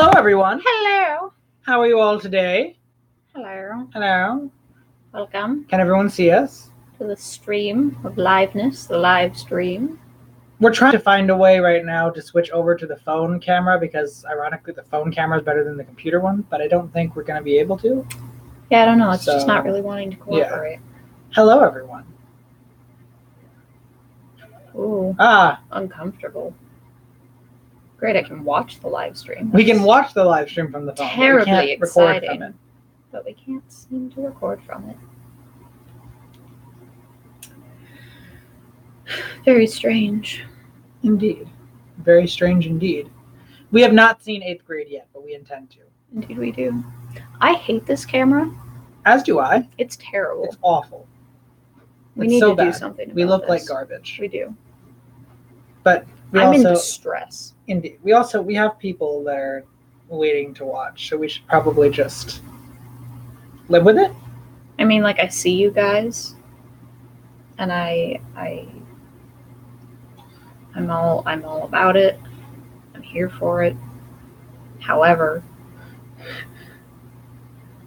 Hello, everyone. Hello. How are you all today? Hello. Hello. Welcome Can everyone see us? to the stream of liveness, the live stream. We're trying to find a way right now to switch over to the phone camera because, ironically, the phone camera is better than the computer one, but I don't think we're going to be able to. Yeah, I don't know. It's just So, not really wanting to cooperate. Hello, everyone. Ooh, Ah, uncomfortable. Great, I can watch the live stream. we can watch the live stream from the phone, terribly but we can't record exciting. from it. But we can't seem to record from it. Very strange. Indeed. Very strange indeed. We have not seen 8th grade yet, but we intend to. Indeed we do. I hate this camera. As do I. It's terrible. It's awful. We It's need so to do bad. something about We look this. like garbage. We do. But we I'm in also, distress. indeed, we have people that are waiting to watch, so we should probably just live with it. I mean, like, I see you guys, and I'm all about it. I'm here for it. However,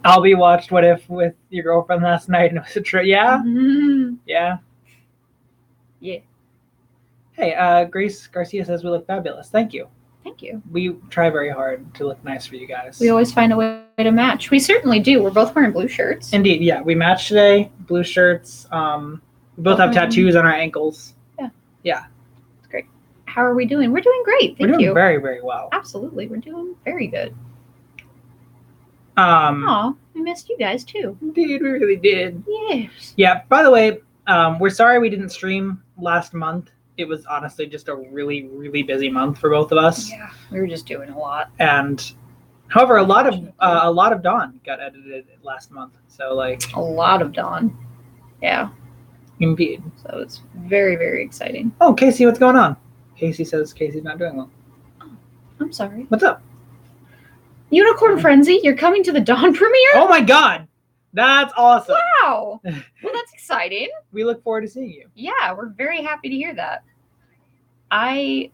Albie watched What If with your girlfriend last night, and it was a trip. Yeah, yeah. Yeah. Hey, Grace Garcia says we look fabulous. Thank you. Thank you. We try very hard to look nice for you guys. We always find a way to match. We certainly do. We're both wearing blue shirts. Indeed, yeah. We matched today. Blue shirts. We both have tattoos on our ankles. Yeah. Yeah. It's great. How are we doing? We're doing great. Thank We're doing you. very, very well. Absolutely. We're doing very good. Um, Aw, we missed you guys too. Indeed, we really did. Yes. Yeah, by the way, we're sorry we didn't stream last month. It was honestly just a really, really busy month for both of us. Yeah, we were just doing a lot. And however, a lot of Dawn got edited last month. So a lot of Dawn. Yeah. Indeed. So it's very, very exciting. Oh, Casey, what's going on? Casey says Casey's not doing well. Oh, I'm sorry. What's up? Unicorn Frenzy, you're coming to the Dawn premiere? Oh my God, that's awesome! Wow. Well, that's exciting. We look forward to seeing you. Yeah, we're very happy to hear that. I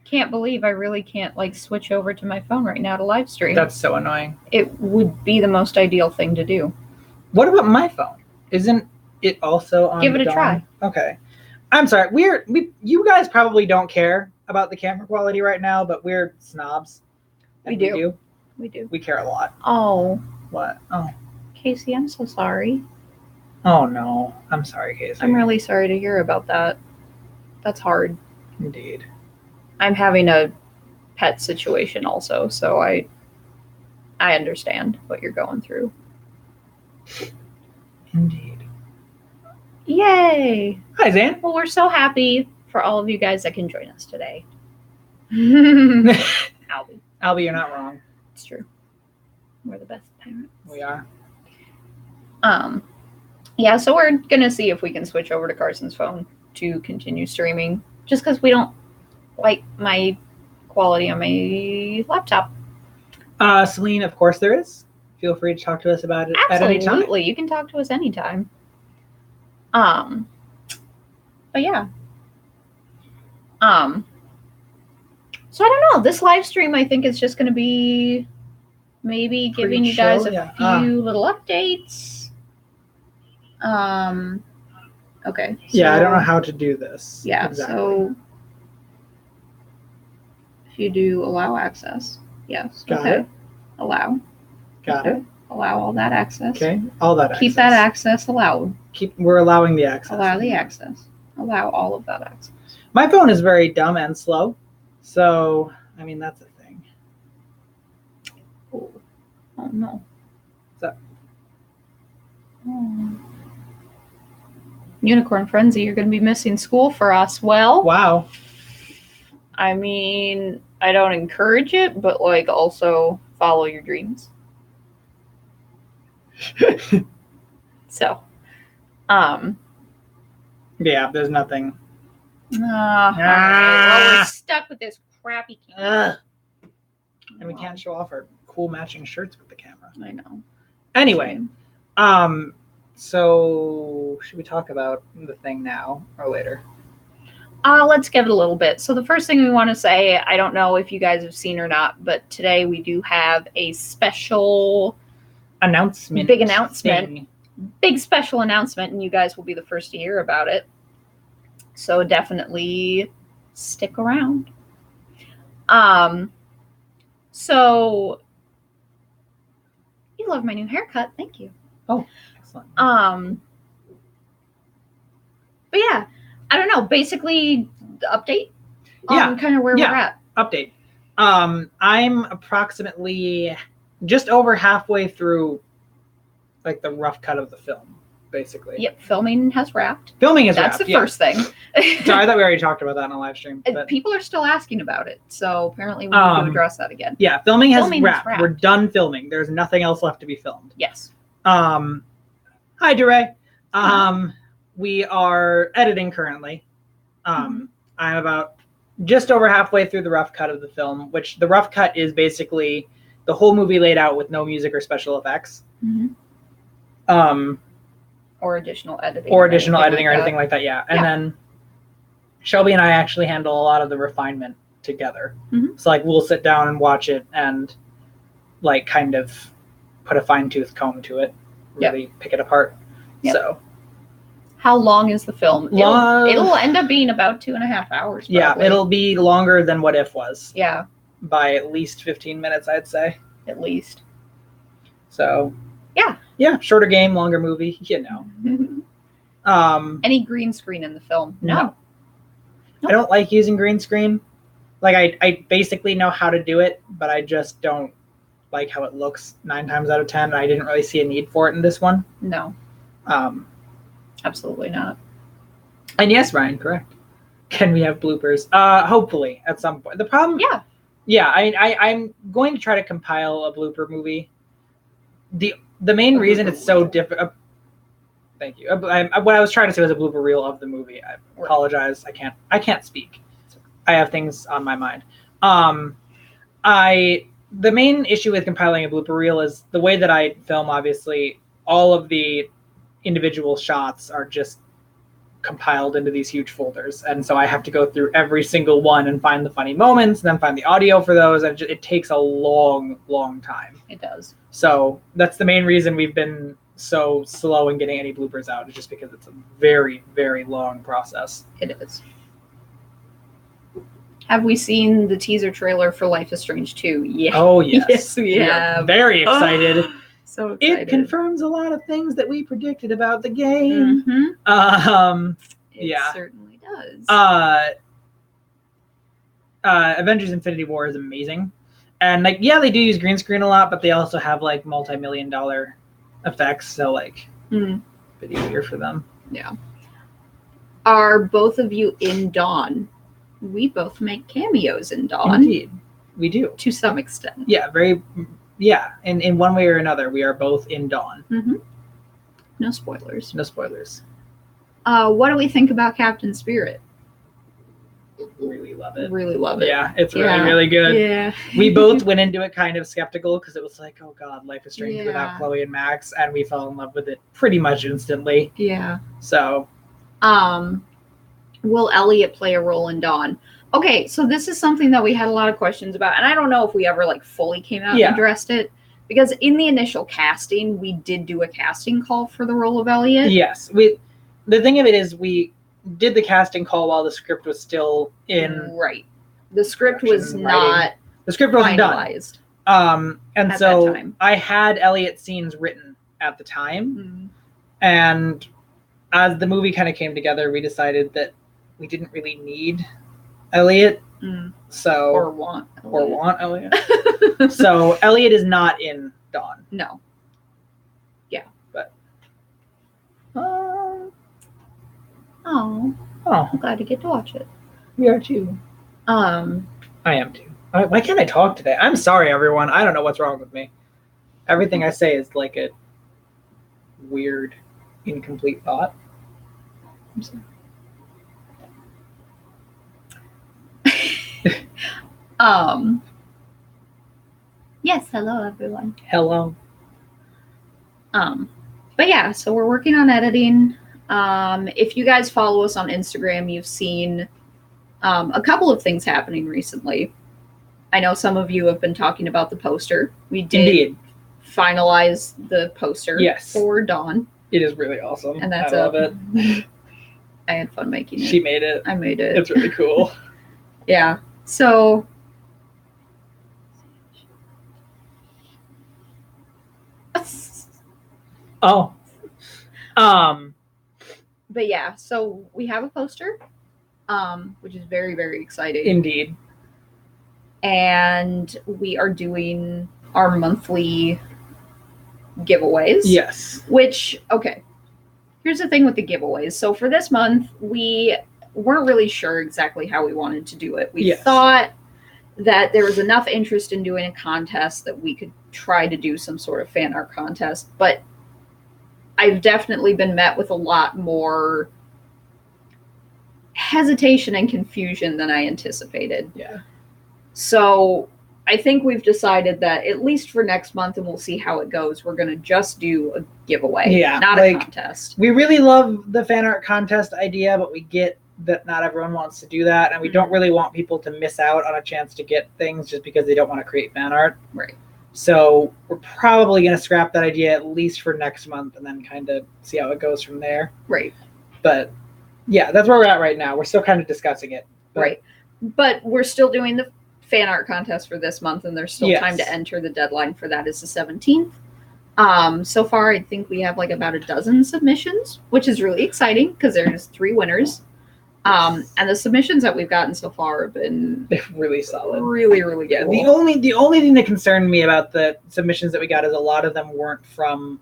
can't believe I really can't switch over to my phone right now to live stream. That's so annoying. It would be the most ideal thing to do. What about my phone? Isn't it also on? Give it a Dawn? try. Okay. I'm sorry. You guys probably don't care about the camera quality right now, but we're snobs. We do. We do. We care a lot. Oh. What? Oh. Casey, I'm so sorry. Oh no. I'm sorry, Casey. I'm really sorry to hear about that. That's hard. Indeed. I'm having a pet situation also, so I understand what you're going through. Indeed. Yay! Hi, Zan. Well, we're so happy for all of you guys that can join us today. Albie. Albie, you're not wrong. It's true. We're the best parents. We are. Yeah, so we're gonna see if we can switch over to Carson's phone to continue streaming, just because we don't like my quality on my laptop. Celine, of course there is. Feel free to talk to us about it at any time. Absolutely, you can talk to us anytime. But yeah. So I don't know. This live stream, I think, is just going to be maybe giving you guys a few little updates. Okay. Yeah, I don't know how to do this. Yeah, exactly. So if you do allow access, yes. Got okay. it. Allow. Got okay. it. Allow all that access. Okay, all that access. Keep that access allowed. We're allowing the access. Allow the access. Allow all of that access. My phone is very dumb and slow, so I mean that's a thing. Oh no. What's up? Oh. Unicorn Frenzy, you're going to be missing school for us. Well, wow. I mean, I don't encourage it, but also follow your dreams. So, yeah, there's nothing. Okay. Well, we're stuck with this crappy camera. And we can't show off our cool matching shirts with the camera. I know. Anyway, so should we talk about the thing now or later? Let's give it a little bit. So the first thing we want to say, I don't know if you guys have seen or not, but today we do have a special announcement. Big announcement. Thing. Big special announcement, and you guys will be the first to hear about it. So definitely stick around. So you love my new haircut. Thank you. Oh, excellent. But yeah, I don't know. Basically, the update on kind of where we're at. Update. I'm approximately just over halfway through, like, the rough cut of the film, basically. Yep, filming has wrapped. Filming is That's wrapped. the first thing. So I thought we already talked about that in a live stream. But people are still asking about it, so apparently we need to address that again. Yeah, filming has wrapped. We're done filming. There's nothing else left to be filmed. Yes. Hi, DeRay. We are editing currently. I'm about just over halfway through the rough cut of the film, which the rough cut is basically the whole movie laid out with no music or special effects. Or additional editing. Or anything like that, yeah. And then Shelby and I actually handle a lot of the refinement together. So, like, we'll sit down and watch it and, like, kind of put a fine-tooth comb to it. Really pick it apart. So... How long is the film? It'll end up being about 2.5 hours. Probably. Yeah, it'll be longer than What If was. Yeah. By at least 15 minutes, I'd say. At least. So. Yeah. Yeah, shorter game, longer movie, you know. Any green screen in the film? No. I don't like using green screen. Like, I basically know how to do it, but I just don't like how it looks 9 times out of 10. I didn't really see a need for it in this one. No. Absolutely not. And yes, Ryan, correct. Can we have bloopers? Hopefully at some point. The problem, I'm going to try to compile a blooper movie. The main reason it's so different. Thank you. What I was trying to say was a blooper reel of the movie. I apologize. I can't speak. I have things on my mind. The main issue with compiling a blooper reel is the way that I film. Obviously, all of the individual shots are just compiled into these huge folders, and so I have to go through every single one and find the funny moments and then find the audio for those, and it takes a long time. It does. So that's the main reason we've been so slow in getting any bloopers out, is just because it's a very, very long process. It is. Have we seen the teaser trailer for Life is Strange 2? Yeah. Oh yes. Yes, we have. Very excited. So excited. It confirms a lot of things that we predicted about the game. It certainly does. Avengers Infinity War is amazing. And, like, yeah, they do use green screen a lot, but they also have, like, multi-million-dollar effects, so, like, bit easier for them. Yeah. Are both of you in Dawn? We both make cameos in Dawn. Indeed. We do. To some extent. Yeah, in one way or another, we are both in Dawn. No spoilers. No spoilers. What do we think about Captain Spirit? Really love it. Really love it. Yeah, it's really, really good. Yeah. We both went into it kind of skeptical because it was like, oh God, Life is Strange without Chloe and Max, and we fell in love with it pretty much instantly. Yeah. So. Will Elliot play a role in Dawn? Okay, so this is something that we had a lot of questions about, and I don't know if we ever, like, fully came out and addressed it, because in the initial casting, we did do a casting call for the role of Elliot. Yes. The thing of it is, we did the casting call while the script was still in... Right. The script was not The script wasn't finalized. Done. And so I had Elliot scenes written at the time, and as the movie kind of came together, we decided that we didn't really need Elliot. So or want Elliot. So Elliot is not in Dawn. No. Yeah. But I'm glad to get to watch it. We are too. I am too. Why can't I talk today? I'm sorry, everyone. I don't know what's wrong with me. Everything I say is like a weird, incomplete thought. I'm sorry. Yes, hello everyone. Hello. But yeah, so we're working on editing. If you guys follow us on Instagram, you've seen A couple of things happening recently. I know some of you have been talking about the poster. We did finalize the poster for Dawn. It is really awesome. And that's I love it. I had fun making it. She made it. I made it. It's really cool. Yeah. So but yeah, so we have a poster, which is very, very exciting. Indeed. And we are doing our monthly giveaways. Yes. Which, okay, here's the thing with the giveaways. So for this month, we weren't really sure exactly how we wanted to do it. We thought that there was enough interest in doing a contest that we could try to do some sort of fan art contest, but I've definitely been met with a lot more hesitation and confusion than I anticipated. Yeah. So I think we've decided that at least for next month, and we'll see how it goes, we're going to just do a giveaway, not a contest. We really love the fan art contest idea, but we get that not everyone wants to do that, and we don't really want people to miss out on a chance to get things just because they don't want to create fan art. Right. So we're probably going to scrap that idea at least for next month and then kind of see how it goes from there. Right. But yeah, that's where we're at right now. We're still kind of discussing it. Right. But we're still doing the fan art contest for this month, and there's still time to enter. The deadline for that is the 17th. So far, I think we have like about a dozen submissions, which is really exciting because there's 3 winners. And the submissions that we've gotten so far have been really solid. Really, really good. Yeah, the only thing that concerned me about the submissions that we got is a lot of them weren't from,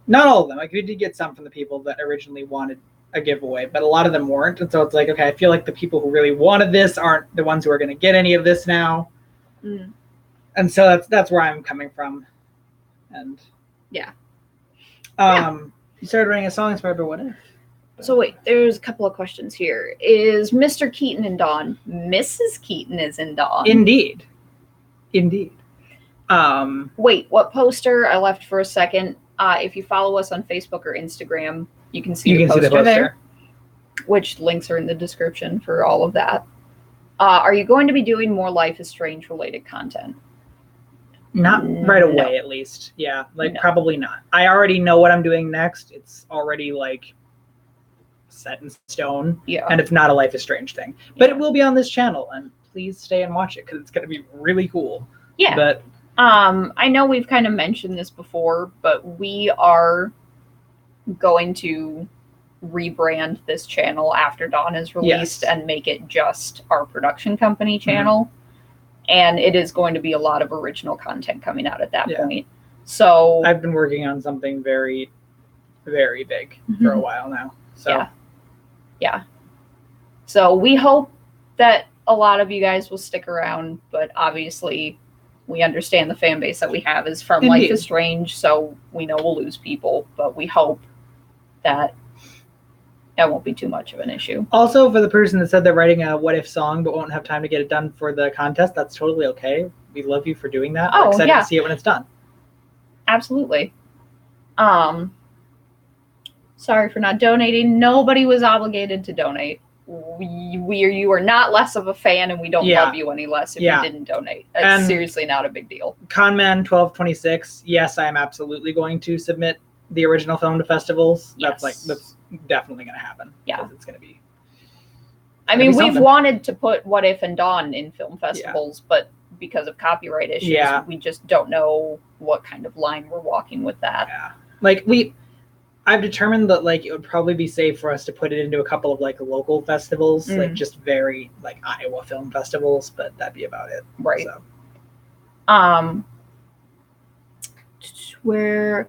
not all of them. Like we did get some from the people that originally wanted a giveaway, but a lot of them weren't. And so it's like, okay, I feel like the people who really wanted this aren't the ones who are going to get any of this now. Mm. And so that's where I'm coming from. And yeah. You started writing a song inspired by what if? So wait, there's a couple of questions here. Is Mr. Keaton in Dawn? Mrs. Keaton is in Dawn. Indeed. Wait, what poster? I left for a second. If you follow us on Facebook or Instagram, you can see the poster there, which links are in the description for all of that. Are you going to be doing more Life is Strange related content? Not right away, at least. Yeah, probably not. I already know what I'm doing next. It's already like set in stone. Yeah. And it's not a Life is Strange thing. But it will be on this channel, and please stay and watch it because it's going to be really cool. Yeah. But I know we've kind of mentioned this before, but we are going to rebrand this channel after Dawn is released and make it just our production company channel. And it is going to be a lot of original content coming out at that point. So I've been working on something very, very big for a while now. So yeah. So we hope that a lot of you guys will stick around, but obviously we understand the fan base that we have is from Life is Strange, so we know we'll lose people, but we hope that won't be too much of an issue. Also, for the person that said they're writing a what if song but won't have time to get it done for the contest, that's totally okay. We love you for doing that. We're excited to see it when it's done. Absolutely. Sorry for not donating. Nobody was obligated to donate. You are not less of a fan, and we don't love you any less if you didn't donate. It's seriously not a big deal. Conman1226, yes, I am absolutely going to submit the original film to festivals. Yes. That's definitely going to happen. Yeah. It's going to be. I mean, we've wanted to put What If and Dawn in film festivals, but because of copyright issues, we just don't know what kind of line we're walking with that. Yeah. I've determined that it would probably be safe for us to put it into a couple of local festivals, just very Iowa film festivals, but that'd be about it. Right. So. Where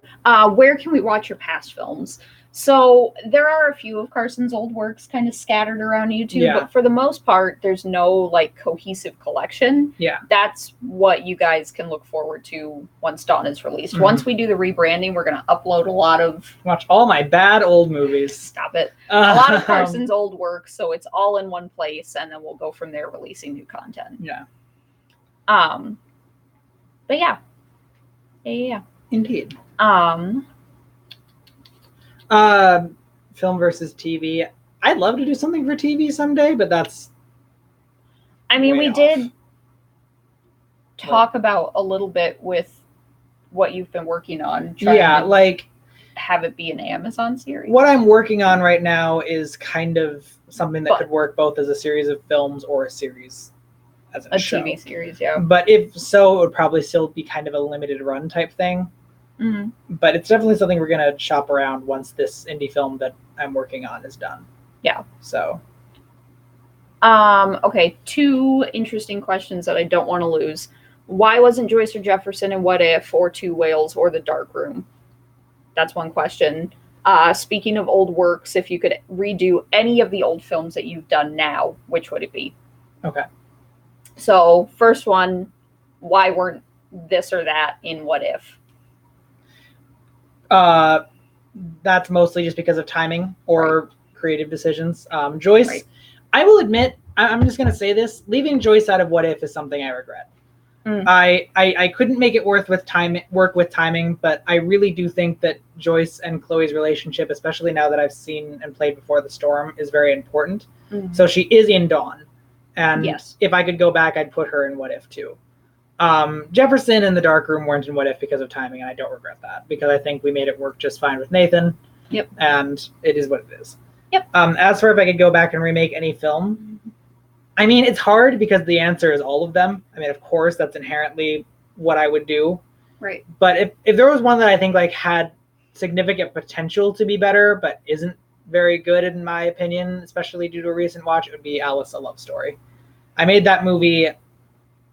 can we watch your past films? So there are a few of Carson's old works kind of scattered around YouTube, but for the most part, there's no cohesive collection. Yeah. That's what you guys can look forward to once Dawn is released. Once we do the rebranding, we're going to upload a lot of... Watch all my bad old movies. Stop it. A lot of Carson's old work, so it's all in one place, and then we'll go from there releasing new content. Yeah. But yeah. Yeah. Indeed. Film versus TV. I'd love to do something for TV someday, but that's I mean, we did talk about a little bit with what you've been working on. Trying to have it be an Amazon series. What I'm working on right now is kind of something that could work both as a series of films or a series as a show. TV series, yeah. But if so, it would probably still be kind of a limited run type thing. Mm-hmm. But it's definitely something we're going to shop around once this indie film that I'm working on is done. Yeah. So. Okay, 2 interesting questions that I don't want to lose. Why wasn't Joyce or Jefferson in What If or Two Whales or The Dark Room? That's one question. Speaking of old works, if you could redo any of the old films that you've done now, which would it be? Okay. So, first one, why weren't this or that in What If? That's mostly just because of timing or creative decisions. Joyce, I will admit, I'm just going to say this, leaving Joyce out of What If is something I regret. I couldn't make it work with timing, but I really do think that Joyce and Chloe's relationship, especially now that I've seen and played Before the Storm, is very important. Mm-hmm. So she is in Dawn. And if I could go back, I'd put her in What If too. Jefferson and The Dark Room weren't in What If because of timing, and I don't regret that because I think we made it work just fine with Nathan. Yep. And it is what it is. Yep. As for if I could go back and remake any film, I mean, it's hard because the answer is all of them. I mean, of course, that's inherently what I would do. Right. But if there was one that I think like had significant potential to be better, but isn't very good in my opinion, especially due to a recent watch, it would be Alice: A Love Story. I made that movie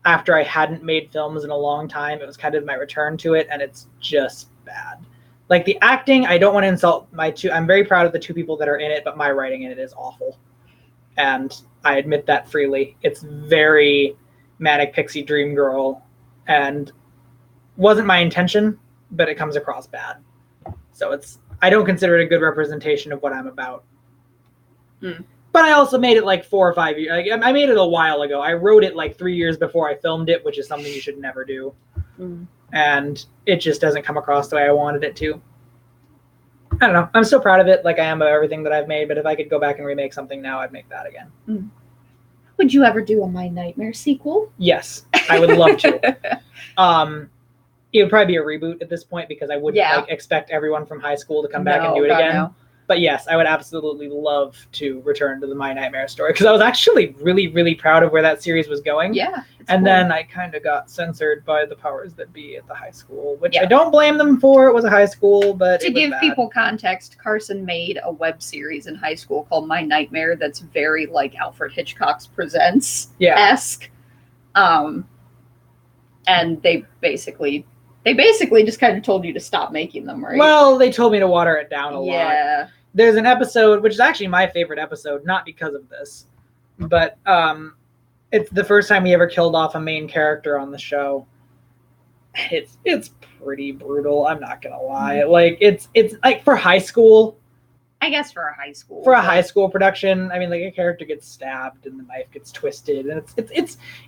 after I hadn't made films in a long time. It was kind of my return to it, and it's just bad. Like the acting, I don't want to insult I'm very proud of the 2 people that are in it, but my writing in it is awful. And I admit that freely. It's very manic pixie dream girl, and wasn't my intention, but it comes across bad. So I don't consider it a good representation of what I'm about. But I also made it like 4 or 5 years. I made it a while ago. I wrote it like 3 years before I filmed it, which is something you should never do. And it just doesn't come across the way I wanted it to. I don't know. I'm still proud of it, like I am of everything that I've made, but if I could go back and remake something now, I'd make that again. Would you ever do a My Nightmare sequel? Yes, I would love to. It would probably be a reboot at this point because I wouldn't expect everyone from high school to come back and do it again. No. But yes, I would absolutely love to return to the My Nightmare story because I was actually really, really proud of where that series was going. Yeah. And then I kind of got censored by the powers that be at the high school, which I don't blame them for. It was a high school, but to give people context, Carson made a web series in high school called My Nightmare that's very like Alfred Hitchcock's Presents-esque. And they basically just kind of told you to stop making them, right? Well, they told me to water it down a lot. Yeah. There's an episode, which is actually my favorite episode, not because of this, but it's the first time we ever killed off a main character on the show. It's pretty brutal, I'm not gonna lie. Like it's like for high school. I guess for a high school. For a high school production, I mean, like a character gets stabbed and the knife gets twisted, and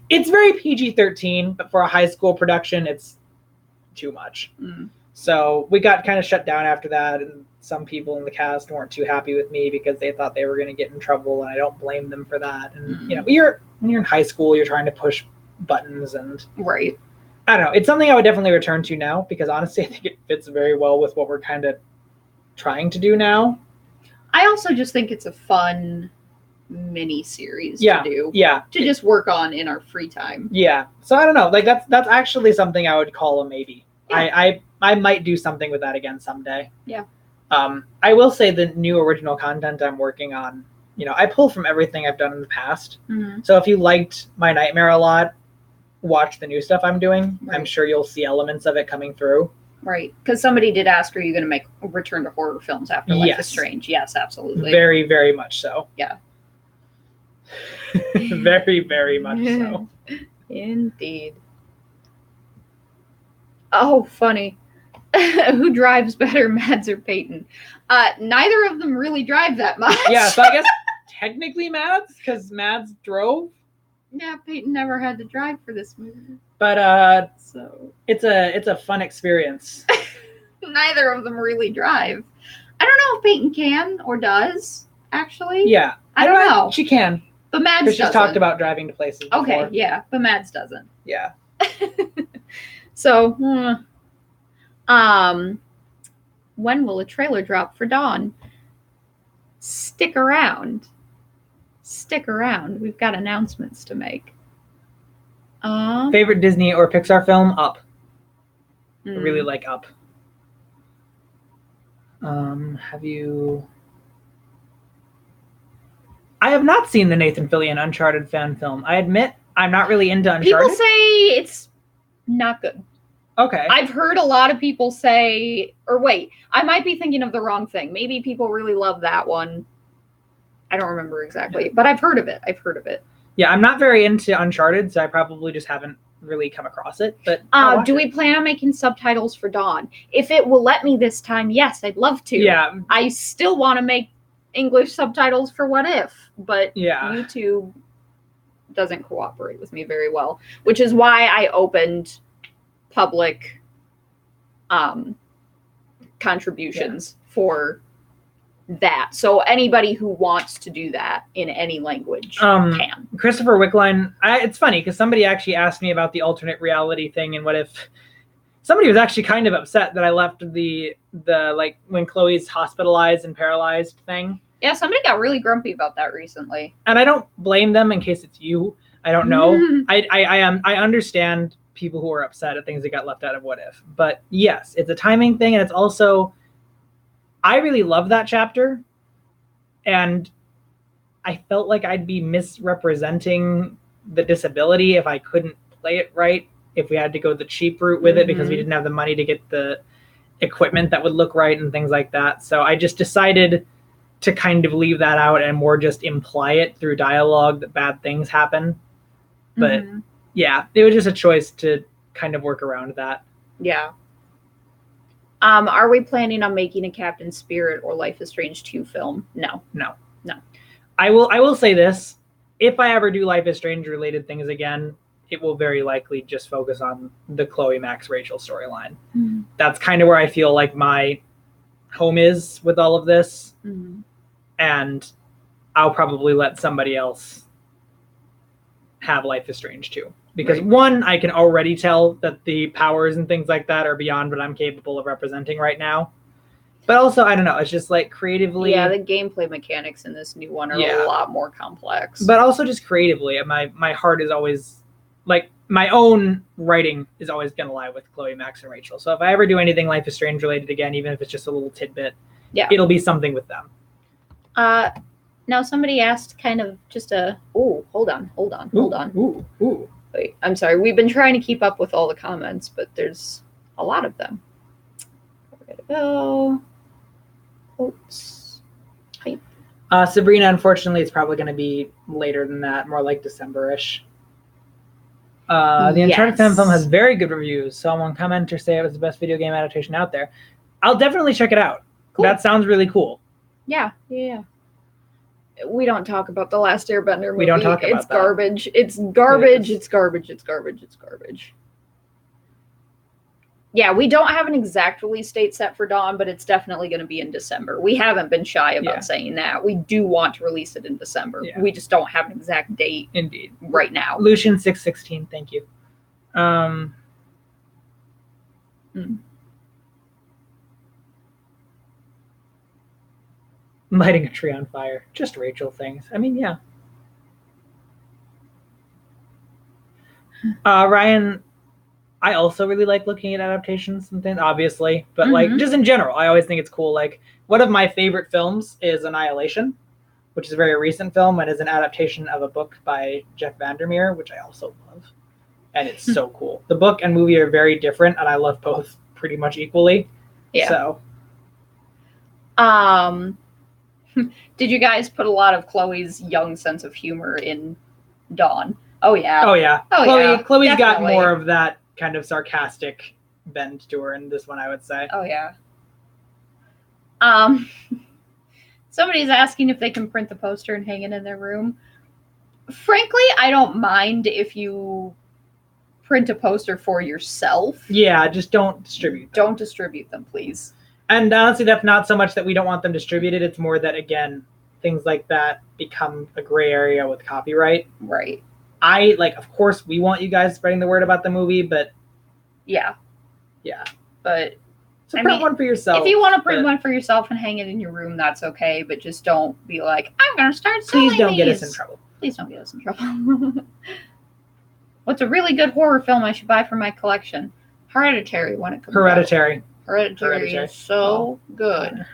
it's very PG-13, but for a high school production, it's too much. So we got kind of shut down after that, and some people in the cast weren't too happy with me because they thought they were going to get in trouble, and I don't blame them for that. And you know, when you're in high school, you're trying to push buttons, and I don't know. It's something I would definitely return to now because honestly, I think it fits very well with what we're kind of trying to do now. I also just think it's a fun mini series to do. To just work on in our free time. Yeah. So I don't know. Like that's actually something I would call a maybe. Yeah. I might do something with that again someday. Yeah. I will say the new original content I'm working on, you know, I pull from everything I've done in the past. So if you liked My Nightmare a lot, watch the new stuff I'm doing. I'm sure you'll see elements of it coming through. Right. Because somebody did ask, are you going to make a return to horror films after Life is Strange? Yes, absolutely. Very, very much so. Yeah. Very, very much so. Indeed. Oh, funny. Who drives better, Mads or Peyton? Neither of them really drive that much. Yeah, so I guess technically Mads, because Mads drove. Yeah, Peyton never had to drive for this movie. But so it's a fun experience. Neither of them really drive. I don't know if Peyton can or does, actually. Yeah. I don't know. She can. But Mads doesn't. She's talked about driving to places before. Okay, yeah, but Mads doesn't. Yeah. So, when will a trailer drop for Dawn? Stick around. Stick around. We've got announcements to make. Favorite Disney or Pixar film? Up. I really like Up. Have you... I have not seen the Nathan Fillion Uncharted fan film. I admit I'm not really into Uncharted. People say it's not good. Okay. I've heard a lot of people say, or wait, I might be thinking of the wrong thing. Maybe people really love that one. I don't remember exactly, but I've heard of it. Yeah, I'm not very into Uncharted, so I probably just haven't really come across it. But do we plan on making subtitles for Dawn? If it will let me this time, yes, I'd love to. Yeah. I still want to make English subtitles for What If, but YouTube doesn't cooperate with me very well, which is why I opened public contributions for that. So anybody who wants to do that in any language can. Christopher Wickline, it's funny because somebody actually asked me about the alternate reality thing and what if somebody was actually kind of upset that I left the like when Chloe's hospitalized and paralyzed thing. Yeah, somebody got really grumpy about that recently. And I don't blame them in case it's you. I don't know. I understand people who are upset at things that got left out of What If. But yes, it's a timing thing, and it's also I really love that chapter, and I felt like I'd be misrepresenting the disability if I couldn't play it right, if we had to go the cheap route with it because we didn't have the money to get the equipment that would look right and things like that. So I just decided to kind of leave that out and more just imply it through dialogue that bad things happen. But yeah, it was just a choice to kind of work around that. Yeah. Are we planning on making a Captain Spirit or Life is Strange 2 film? No. I will say this. If I ever do Life is Strange related things again, it will very likely just focus on the Chloe, Max, Rachel storyline. That's kind of where I feel like my home is with all of this. And I'll probably let somebody else have Life is Strange too. Because one, I can already tell that the powers and things like that are beyond what I'm capable of representing right now. But also, I don't know, it's just like creatively... Yeah, the gameplay mechanics in this new one are a lot more complex. But also just creatively, my heart is always... Like, my own writing is always going to lie with Chloe, Max, and Rachel. So if I ever do anything Life is Strange related again, even if it's just a little tidbit, it'll be something with them. Now somebody asked kind of just a... Oh, hold on. Ooh. Wait, I'm sorry. We've been trying to keep up with all the comments, but there's a lot of them. Where to go? Quotes. Hype. Sabrina, unfortunately, it's probably going to be later than that, more like December-ish. The Uncharted fan film has very good reviews. Someone commented say it was the best video game adaptation out there. I'll definitely check it out. Cool. That sounds really cool. Yeah. We don't talk about The Last Airbender movie. We don't talk about It's garbage. It's garbage. It's garbage. Yeah, we don't have an exact release date set for Dawn, but it's definitely going to be in December. We haven't been shy about saying that. We do want to release it in December. Yeah. We just don't have an exact date right now. Lucian 616, thank you. Lighting a tree on fire. Just Rachel things. I mean, yeah. Ryan, I also really like looking at adaptations and things, obviously. But like just in general, I always think it's cool. Like one of my favorite films is Annihilation, which is a very recent film and is an adaptation of a book by Jeff Vandermeer, which I also love. And it's so cool. The book and movie are very different, and I love both pretty much equally. Yeah. So. Did you guys put a lot of Chloe's young sense of humor in Dawn? Oh yeah. Chloe's definitely got more of that kind of sarcastic bend to her in this one, I would say. Oh yeah. Somebody's asking if they can print the poster and hang it in their room. Frankly, I don't mind if you print a poster for yourself. Yeah, just don't distribute them. Don't distribute them, please. And honestly, that's not so much that we don't want them distributed. It's more that, again, things like that become a gray area with copyright. Right. Of course, we want you guys spreading the word about the movie, but yeah. But so print one for yourself. If you want to print one for yourself and hang it in your room, that's okay. But just don't be like, I'm going to start selling Please don't get us in trouble. Please don't get us in trouble. What's a really good horror film I should buy for my collection? Hereditary when it comes out. Hereditary is so good.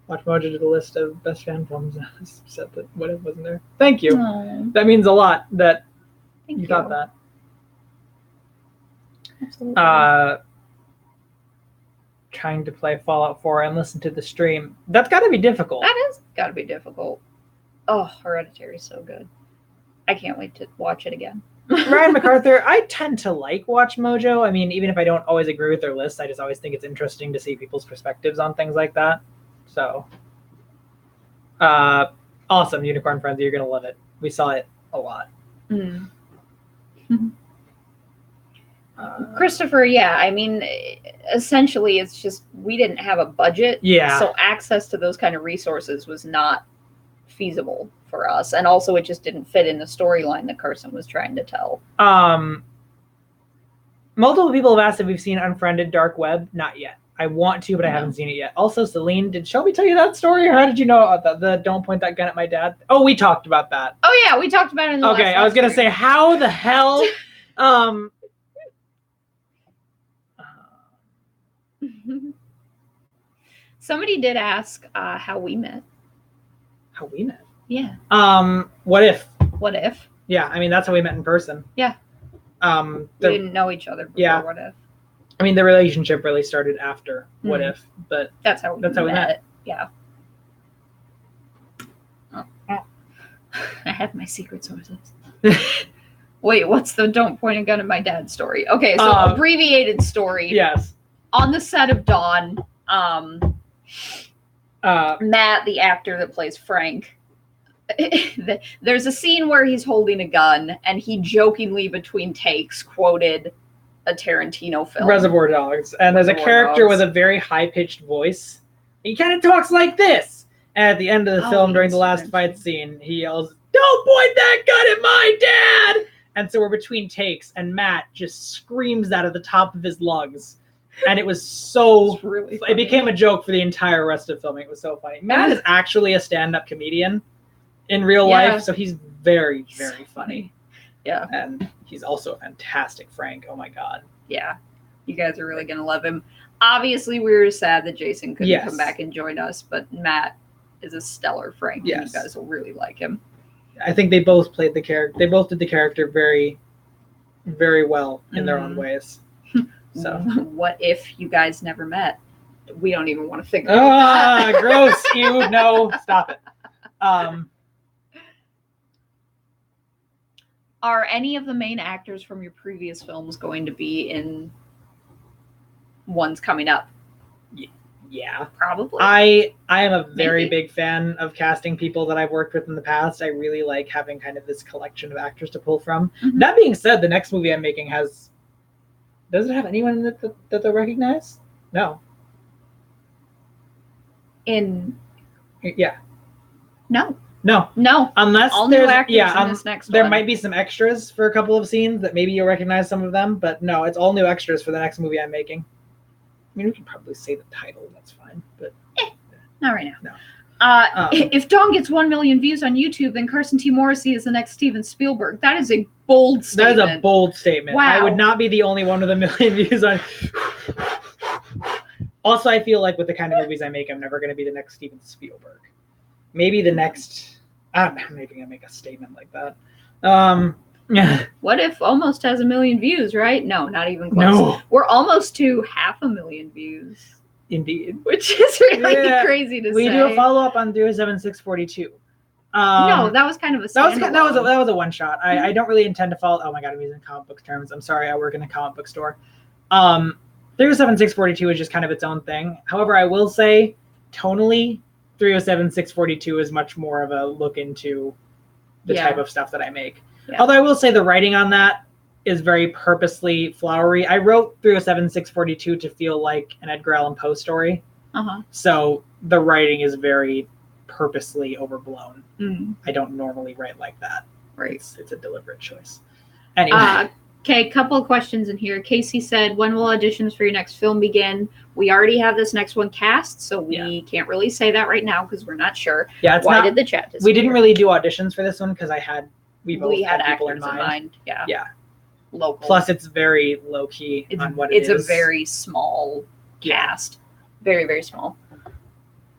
Watch Mojo to the list of best fan films. Said that what it wasn't there. Thank you. Aww. That means a lot that Thank you thought that. Absolutely. Trying to play Fallout 4 and listen to the stream. That's got to be difficult. That has got to be difficult. Oh, Hereditary is so good. I can't wait to watch it again. Ryan MacArthur, I tend to like Watch Mojo. I mean, even if I don't always agree with their list, I just always think it's interesting to see people's perspectives on things like that. So, awesome, Unicorn Frenzy. You're going to love it. We saw it a lot. Mm. Christopher, yeah, I mean, essentially it's just we didn't have a budget. Yeah. So access to those kind of resources was not feasible for us. And also it just didn't fit in the storyline that Carson was trying to tell. Multiple people have asked if we've seen Unfriended Dark Web. Not yet. I want to, but I haven't seen it yet. Also, Celine, did Shelby tell you that story, or how did you know the don't point that gun at my dad? Oh, we talked about that. Oh yeah, we talked about it in the last I was gonna say, how the hell somebody did ask how we met. How we met? Yeah. What if? What if? Yeah, I mean that's how we met in person. Yeah. We didn't know each other before. Yeah. What if? I mean, the relationship really started after What If, but that's how we met. Yeah. Oh. I have my secret sources. Wait, what's the don't point a gun at my dad story? Okay, so abbreviated story. Yes. On the set of Dawn, Matt, the actor that plays Frank, there's a scene where he's holding a gun and he jokingly between takes quoted a Tarantino film, Reservoir Dogs, and there's a character with a very high-pitched voice. He kind of talks like this. And at the end of the film, during the last fight scene, he yells, "Don't point that gun at my dad!" And so we're between takes, and Matt just screams that at the top of his lungs. And it was so really funny. It became a joke for the entire rest of filming. It was so funny. Matt is actually a stand-up comedian in real life, so he's very, very funny. Yeah. And he's also a fantastic Frank. Oh my God. Yeah. You guys are really going to love him. Obviously, we were sad that Jason couldn't come back and join us, but Matt is a stellar Frank. Yes. You guys will really like him. I think they both played the character. They both did the character very, very well in their own ways. So, what if you guys never met? We don't even want to think about that. Gross. You no, stop it. Are any of the main actors from your previous films going to be in ones coming up? Yeah, probably. I am a very big fan of casting people that I've worked with in the past. I really like having kind of this collection of actors to pull from. Mm-hmm. That being said, the next movie I'm making does it have anyone that they'll recognize? No. Yeah. No. Unless all new actors in this next there one. might be some extras for a couple of scenes that maybe you'll recognize some of them, but no, it's all new extras for the next movie I'm making. I mean, we can probably say the title, that's fine, but not right now. No. If Dawn gets 1 million views on YouTube, then Carson T. Morrissey is the next Steven Spielberg. That is a bold statement. That is a bold statement. Wow. I would not be the only one with 1 million views on. Also, I feel like with the kind of movies I make, I'm never going to be the next Steven Spielberg. Maybe the next. I'm maybe gonna make a statement like that. What if Almost has 1 million views? Right? No, not even close. No, we're almost to 500,000 views. Indeed, which is really crazy to say. We do a follow up on 307-642. No, that was kind of a that was a one shot. I don't really intend to follow. Oh my God, I'm using comic book terms. I'm sorry. I work in a comic book store. 307-642 is just kind of its own thing. However, I will say tonally, 307-642 is much more of a look into the type of stuff that I make. Yeah. Although I will say the writing on that is very purposely flowery. I wrote 307-642 to feel like an Edgar Allan Poe story. Uh-huh. So the writing is very purposely overblown. I don't normally write like that. Right. It's a deliberate choice. Anyway. Okay, couple of questions in here. Casey said, when will auditions for your next film begin? We already have this next one cast, so we can't really say that right now because we're not sure. Yeah, Why did the chat disappear? We didn't really do auditions for this one because we had people actors in mind. Yeah. Yeah. Local. Plus, it's very low key on what it is. It's a very small cast. Very, very small.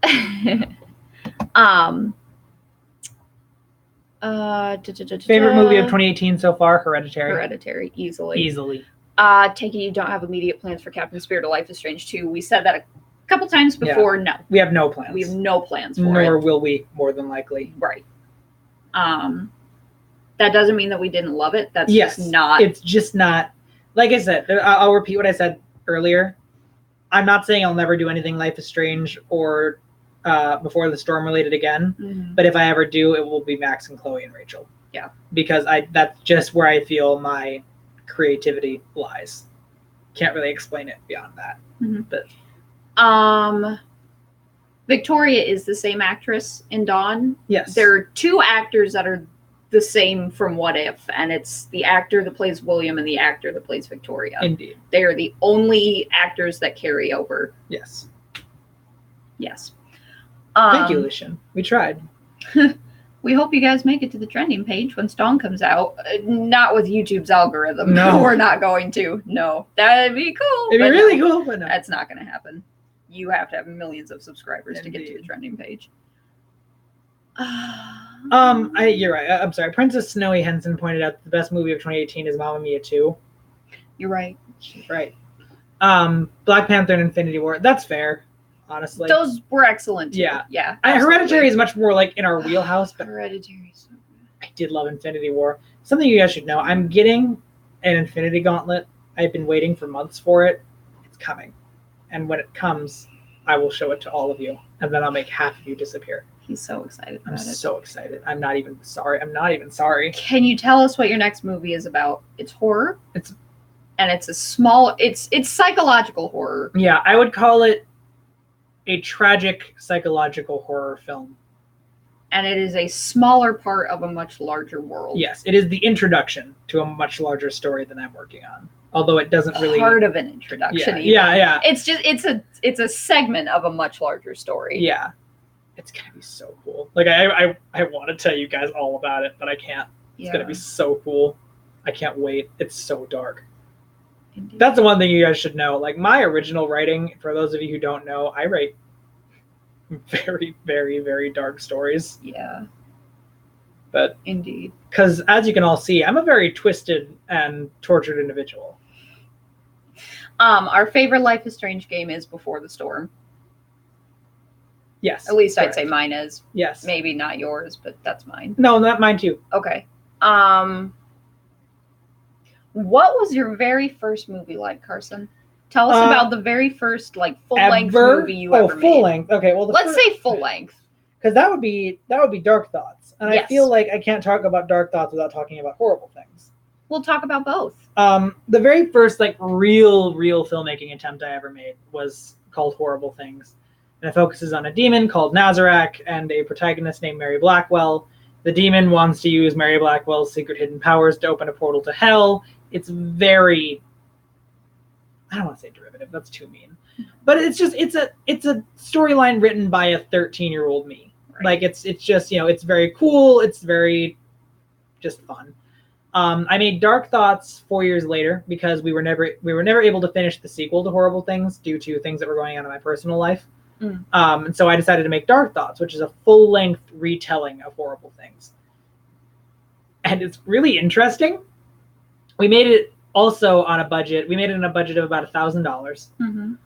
Favorite movie of 2018 so far? Hereditary. Easily. Taking you don't have immediate plans for Captain Spirit or Life is Strange 2. We said that a couple times before. No. We have no plans. We have no plans for Nor it. Nor will we, more than likely. Right. That doesn't mean that we didn't love it. That's just not. It's just not. Like I said, I'll repeat what I said earlier. I'm not saying I'll never do anything Life is Strange or Before the Storm related again. But if I ever do, it will be Max and Chloe and Rachel. Yeah. Because that's just where I feel my creativity lies. Can't really explain it beyond that. But Victoria is the same actress in Dawn. Yes. There are two actors that are the same from What If, and it's the actor that plays William and the actor that plays Victoria. Indeed. They are the only actors that carry over. Yes. Thank you, Lucian. We tried. We hope you guys make it to the trending page when Dawn comes out. Not with YouTube's algorithm. No. We're not going to. No. That'd be cool. It'd be really cool, but no. That's not going to happen. You have to have millions of subscribers to get to the trending page. You're right. I'm sorry. Princess Snowy Henson pointed out that the best movie of 2018 is Mamma Mia 2. You're right. Right. Black Panther and Infinity War. That's fair, honestly. Those were excellent too. Yeah. Hereditary is much more like in our wheelhouse, but Hereditary. I did love Infinity War. Something you guys should know. I'm getting an Infinity Gauntlet. I've been waiting for months for it. It's coming. And when it comes, I will show it to all of you. And then I'll make half of you disappear. He's so excited about it. I'm so excited. I'm not even sorry. Can you tell us what your next movie is about? It's horror. It's psychological horror. Yeah, I would call it a tragic psychological horror film. And it is a smaller part of a much larger world. Yes, it is the introduction to a much larger story than I'm working on. Although it doesn't really part of an introduction. Yeah. It's a segment of a much larger story. Yeah. It's gonna be so cool. Like I want to tell you guys all about it, but I can't. It's gonna be so cool. I can't wait. It's so dark. Indeed. That's the one thing you guys should know. Like my original writing, for those of you who don't know, I write very, very, very dark stories. Yeah. But indeed. Because as you can all see, I'm a very twisted and tortured individual. Our favorite Life is Strange game is Before the Storm. Yes. At least correct. I'd say mine is. Yes. Maybe not yours, but that's mine. No, not mine too. Okay. What was your very first movie like, Carson? Tell us about the very first like full-length movie you ever made. Full length. Okay, well let's say full length. Because that would be Dark Thoughts. And I feel like I can't talk about Dark Thoughts without talking about horrible things. We'll talk about both. The very first like real filmmaking attempt I ever made was called Horrible Things. And it focuses on a demon called Nazarak and a protagonist named Mary Blackwell. The demon wants to use Mary Blackwell's secret hidden powers to open a portal to hell. It's very, I don't want to say derivative, that's too mean. But it's a storyline written by a 13-year-old me. Right. Like it's just, it's very cool, it's very just fun. I made Dark Thoughts 4 years later because we were never able to finish the sequel to Horrible Things due to things that were going on in my personal life. And so I decided to make Dark Thoughts, which is a full-length retelling of Horrible Things. And it's really interesting. We made it also on a budget. We made it on a budget of about $1,000.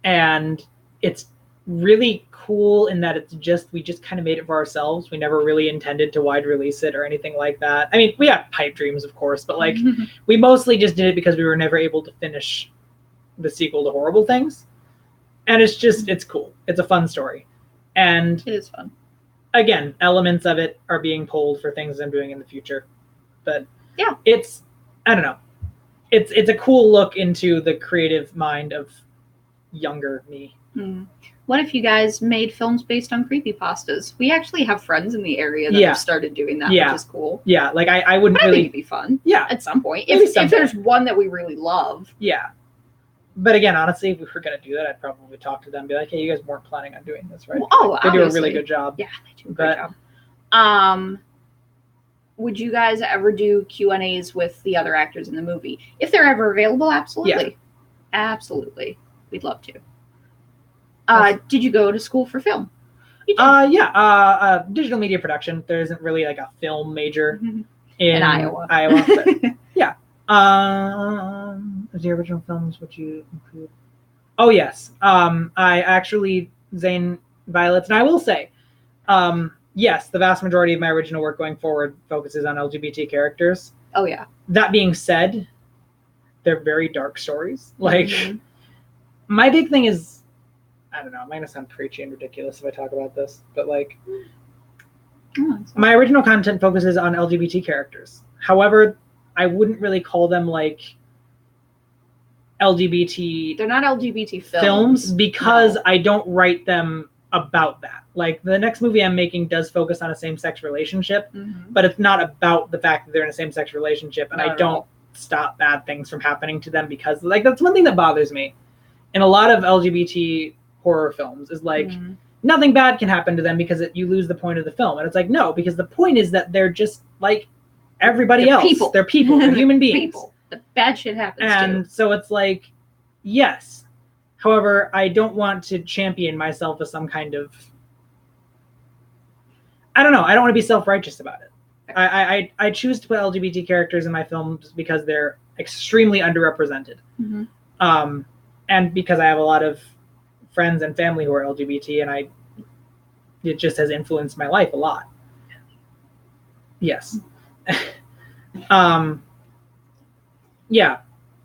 And it's really cool in that we just kind of made it for ourselves. We never really intended to wide release it or anything like that. I mean, we had pipe dreams, of course, but like we mostly just did it because we were never able to finish the sequel to Horrible Things. And it's cool. It's a fun story. And it is fun. Again, elements of it are being pulled for things I'm doing in the future. But yeah, I don't know. It's a cool look into the creative mind of younger me, What if you guys made films based on creepypastas? We actually have friends in the area that have started doing that, which is cool. Yeah, like I wouldn't I really... think it'd be fun. Yeah. At some point. If there's one that we really love. Yeah. But again, honestly, if we were going to do that, I'd probably talk to them and be like, hey, you guys weren't planning on doing this, right? Well, they do a really good job. Yeah, they do a great job. Would you guys ever do Q&As with the other actors in the movie? If they're ever available, absolutely. Yeah. Absolutely. We'd love to. Did you go to school for film? Digital media production. There isn't really like a film major in Iowa. But yeah. The original films, would you include? Oh yes. I actually, Zane Violets, and I will say, yes, the vast majority of my original work going forward focuses on LGBT characters. Oh yeah. That being said, they're very dark stories. Like, my big thing is, I don't know, I'm gonna sound preachy and ridiculous if I talk about this, but like, my original content focuses on LGBT characters. However, I wouldn't really call them like LGBT. They're not LGBT films because I don't write them about that. Like, the next movie I'm making does focus on a same-sex relationship, but it's not about the fact that they're in a same-sex relationship, and I don't stop bad things from happening to them because, like, that's one thing that bothers me in a lot of LGBT horror films is like, nothing bad can happen to them because you lose the point of the film. And it's like, no, because the point is that they're just like everybody else. People. They're people. They're human beings. People. The bad shit happens and so it's like, yes. However, I don't want to champion myself as some kind of, I don't know. I don't want to be self-righteous about it. I choose to put LGBT characters in my films because they're extremely underrepresented. And because I have a lot of friends and family who are LGBT, and it just has influenced my life a lot. Yes. Yeah.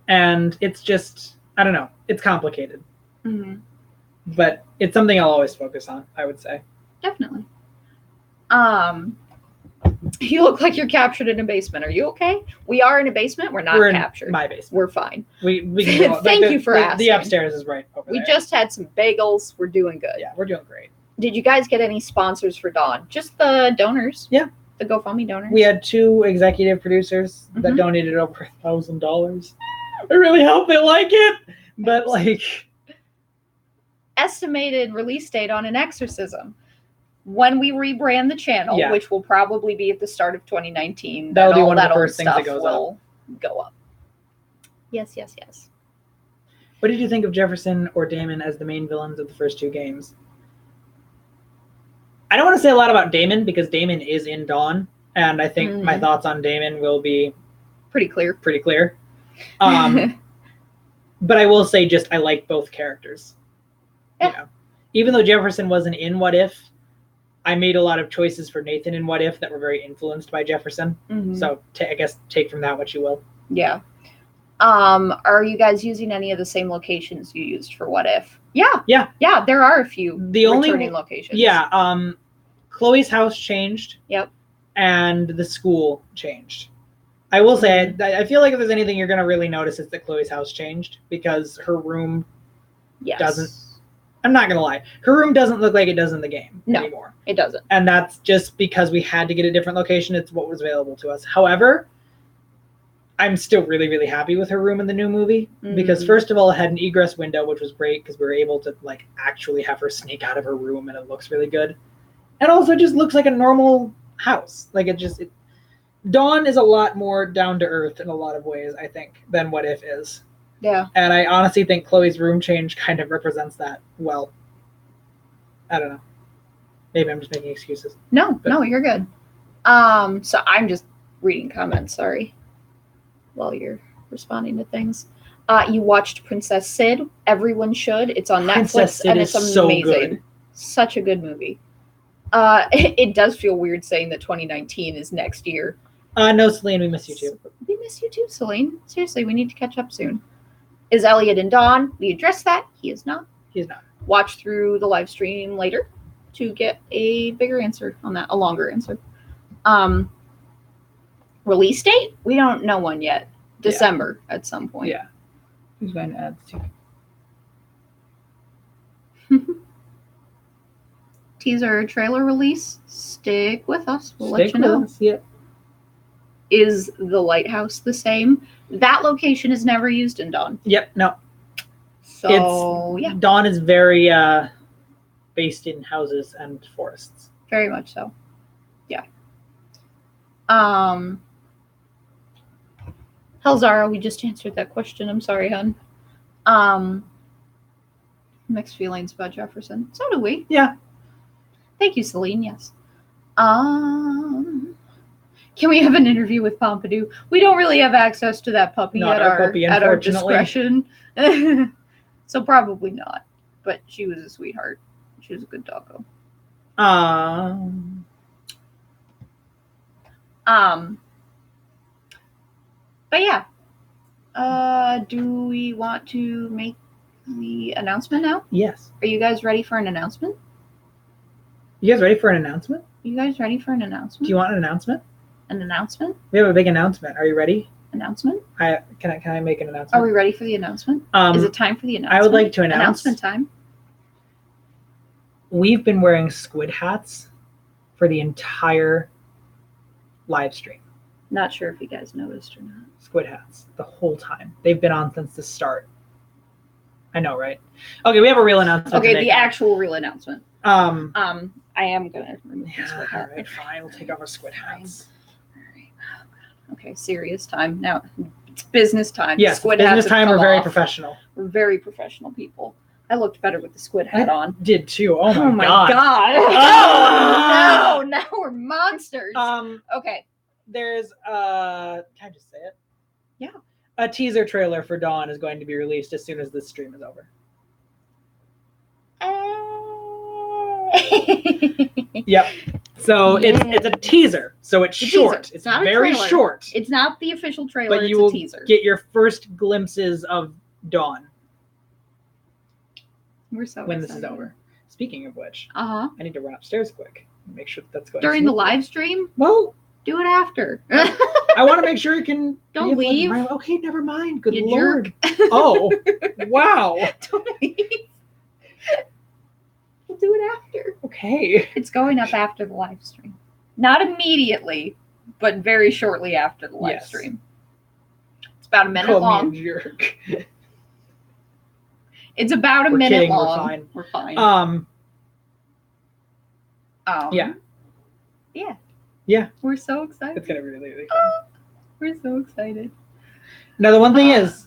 And it's just, I don't know, it's complicated. But it's something I'll always focus on, I would say. Definitely. You look like you're captured in a basement. Are you okay? We are in a basement. We're not captured. In my basement. We're fine. We can go. Thank you for asking. The upstairs is right over there. We just had some bagels. We're doing good. Yeah, we're doing great. Did you guys get any sponsors for Dawn? Just the donors? Yeah. The GoFundMe donors? We had 2 executive producers that donated over $1,000. I really hope they like it. But like, estimated release date on An Exorcism. When we rebrand the channel, which will probably be at the start of 2019, that'll be one of the first things that will go up. Yes. What did you think of Jefferson or Damon as the main villains of the first 2 games? I don't want to say a lot about Damon because Damon is in Dawn, and I think my thoughts on Damon will be pretty clear. But I will say, just I like both characters. Yeah. You know? Even though Jefferson wasn't in What If, I made a lot of choices for Nathan in What If that were very influenced by Jefferson. So I guess take from that what you will. Yeah. Are you guys using any of the same locations you used for What If? Yeah. There are a few returning locations. Yeah. Chloe's house changed. Yep. And the school changed. I will say, I feel like if there's anything you're going to really notice, it's that Chloe's house changed because her room doesn't. I'm not going to lie. Her room doesn't look like it does in the game anymore. It doesn't. And that's just because we had to get a different location. It's what was available to us. However, I'm still really, really happy with her room in the new movie because first of all, it had an egress window, which was great because we were able to like actually have her sneak out of her room and it looks really good. And also just looks like a normal house. Like Dawn is a lot more down to earth in a lot of ways, I think, than What If is. Yeah. And I honestly think Chloe's room change kind of represents that well. I don't know. Maybe I'm just making excuses. No, you're good. So I'm just reading comments, sorry, while you're responding to things. You watched Princess Sid. Everyone should. It's on Netflix and it's amazing. So good. Such a good movie. It does feel weird saying that 2019 is next year. No, Celine, we miss you too. We miss you too, Celine. Seriously, we need to catch up soon. Is Elliot in Dawn? We addressed that. He is not. Watch through the live stream later to get a bigger answer on that, a longer answer. Release date? We don't know one yet. December at some point. Yeah. Who's going to add to? teaser trailer release. Stick with us. We'll let you know. Yeah. Is the lighthouse the same? That location is never used in Dawn. Yep. No. So yeah, Dawn is very based in houses and forests. Very much so. Yeah. Helzara, we just answered that question. I'm sorry, hun. Mixed feelings about Jefferson. So do we. Yeah. Thank you, Celine. Yes. Can we have an interview with Pompidou? We don't really have access to that puppy at our discretion. So probably not. But she was a sweetheart. She was a good doggo. But yeah. Do we want to make the announcement now? Yes. Are you guys ready for an announcement? You guys ready for an announcement? You guys ready for an announcement? Do you want an announcement? An announcement? We have a big announcement. Are you ready? Announcement? Can I make an announcement? Are we ready for the announcement? Is it time for the announcement? I would like to announce. Announcement time. We've been wearing squid hats for the entire live stream. Not sure if you guys noticed or not. Squid hats the whole time. They've been on since the start. I know, right? Okay, we have a real announcement. Okay, the actual real announcement. I am gonna remove the squid hat. All right, fine. We'll take off our squid hats. All right. Okay, serious time now. It's business time. Yes, squid business hats time. We're very off. professional. We're very professional people. I looked better with the squid hat on. Did too. Oh my god. Oh, no! Now we're monsters. Okay. There's can I just say it? Yeah. A teaser trailer for Dawn is going to be released as soon as this stream is over. Yep. So it's a teaser. So it's short. Teaser. It's not very short. It's not the official trailer. But it's you will a teaser. get your first glimpses of Dawn. We're so when excited. This is over. Speaking of which, I need to run upstairs quick and make sure that's going during the live stream. Well, do it after. I want to make sure you can. Don't leave. Okay, never mind. Good you Lord. Jerk. Oh, wow. Don't leave. We'll do it after. Okay. It's going up after the live stream. Not immediately, but very shortly after the live stream. It's about a minute long. Me a jerk. It's about a minute long. We're fine. Yeah. Yeah. Yeah. We're so excited. It's gonna be really fun. We're so excited. Now the one thing is,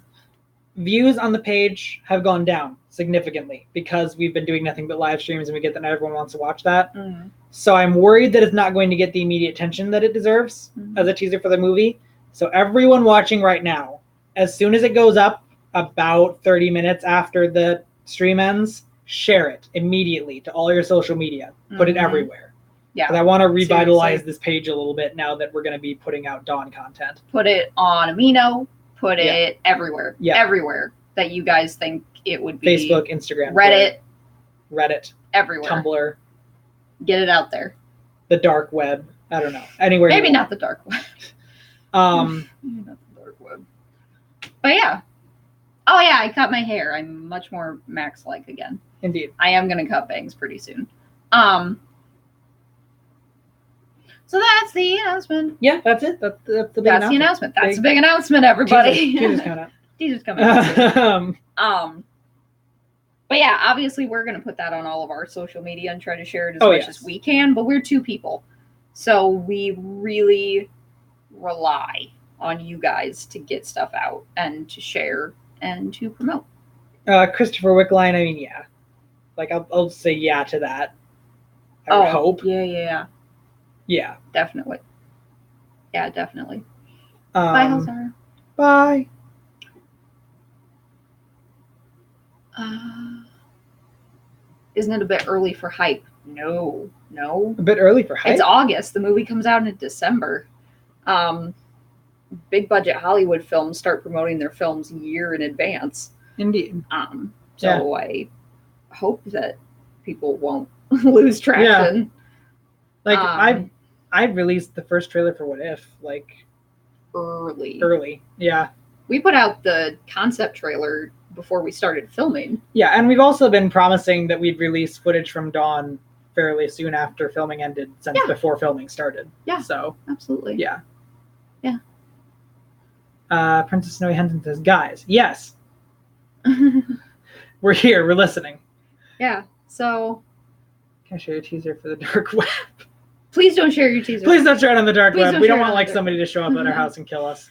views on the page have gone down significantly because we've been doing nothing but live streams and we get that not everyone wants to watch that. Mm. So I'm worried that it's not going to get the immediate attention that it deserves as a teaser for the movie. So everyone watching right now, as soon as it goes up about 30 minutes after the stream ends, share it immediately to all your social media. Put it everywhere. Yeah. Because I want to revitalize this page a little bit now that we're going to be putting out Dawn content. Put it on Amino. Put it everywhere. Yeah. Everywhere that you guys think it would be. Facebook, Instagram, Reddit, everywhere. Tumblr. Get it out there. The dark web. I don't know. Anywhere. Maybe not the dark web. Maybe not the dark web. But yeah. Oh yeah, I cut my hair. I'm much more Max-like again. Indeed. I am gonna cut bangs pretty soon. So that's the announcement. Yeah, that's it. That's the big announcement. The announcement. That's a big announcement, everybody. Teaser's coming up. Teaser's coming up. But yeah, obviously we're gonna put that on all of our social media and try to share it as much as we can. But we're 2 people, so we really rely on you guys to get stuff out and to share and to promote. Christopher Wickline. I mean, yeah. Like I'll say yeah to that. I would hope. Yeah. Yeah. Definitely. Yeah, definitely. Bye, Helzara. Bye. Isn't it a bit early for hype? No. A bit early for hype? It's August. The movie comes out in December. Big budget Hollywood films start promoting their films a year in advance. Indeed. So I hope that people won't lose traction. Yeah. Like I released the first trailer for What If early. Yeah. We put out the concept trailer before we started filming. Yeah, and we've also been promising that we'd release footage from Dawn fairly soon after filming ended, since before filming started. Yeah. So absolutely. Yeah. Yeah. Princess Snowy Henson says, guys, yes, we're here. We're listening. Yeah. So. Can I share your teaser for the dark web? Please don't share your teaser. Please don't share it on the dark web. We don't want like somebody to show up at our house and kill us.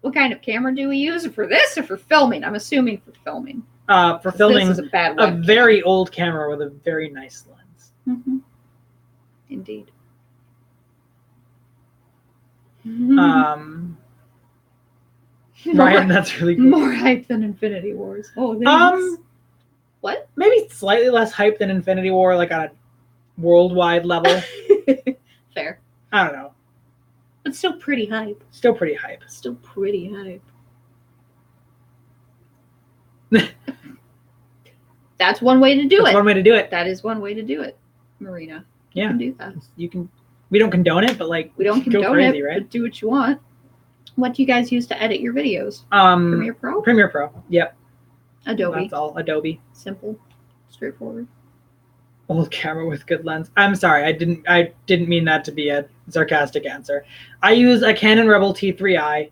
What kind of camera do we use for this or for filming? I'm assuming for filming. For filming, this is a very old camera with a very nice lens. Mm-hmm. Indeed. Ryan, that's really cool. More hype than Infinity Wars. Oh, thanks. What? Maybe slightly less hype than Infinity War, like on a worldwide level. Fair. I don't know. But still pretty hype. Still pretty hype. That's one way to do it. That's one way to do it. That is one way to do it, Marina. You can do that. You can. We don't condone it, but like we don't condone crazy, it, right? But do what you want. What do you guys use to edit your videos? Premiere Pro. Premiere Pro. Yep. Adobe. That's all. Adobe. Simple, straightforward. Old camera with good lens. I'm sorry. I didn't mean that to be a sarcastic answer. I use a Canon Rebel T3i,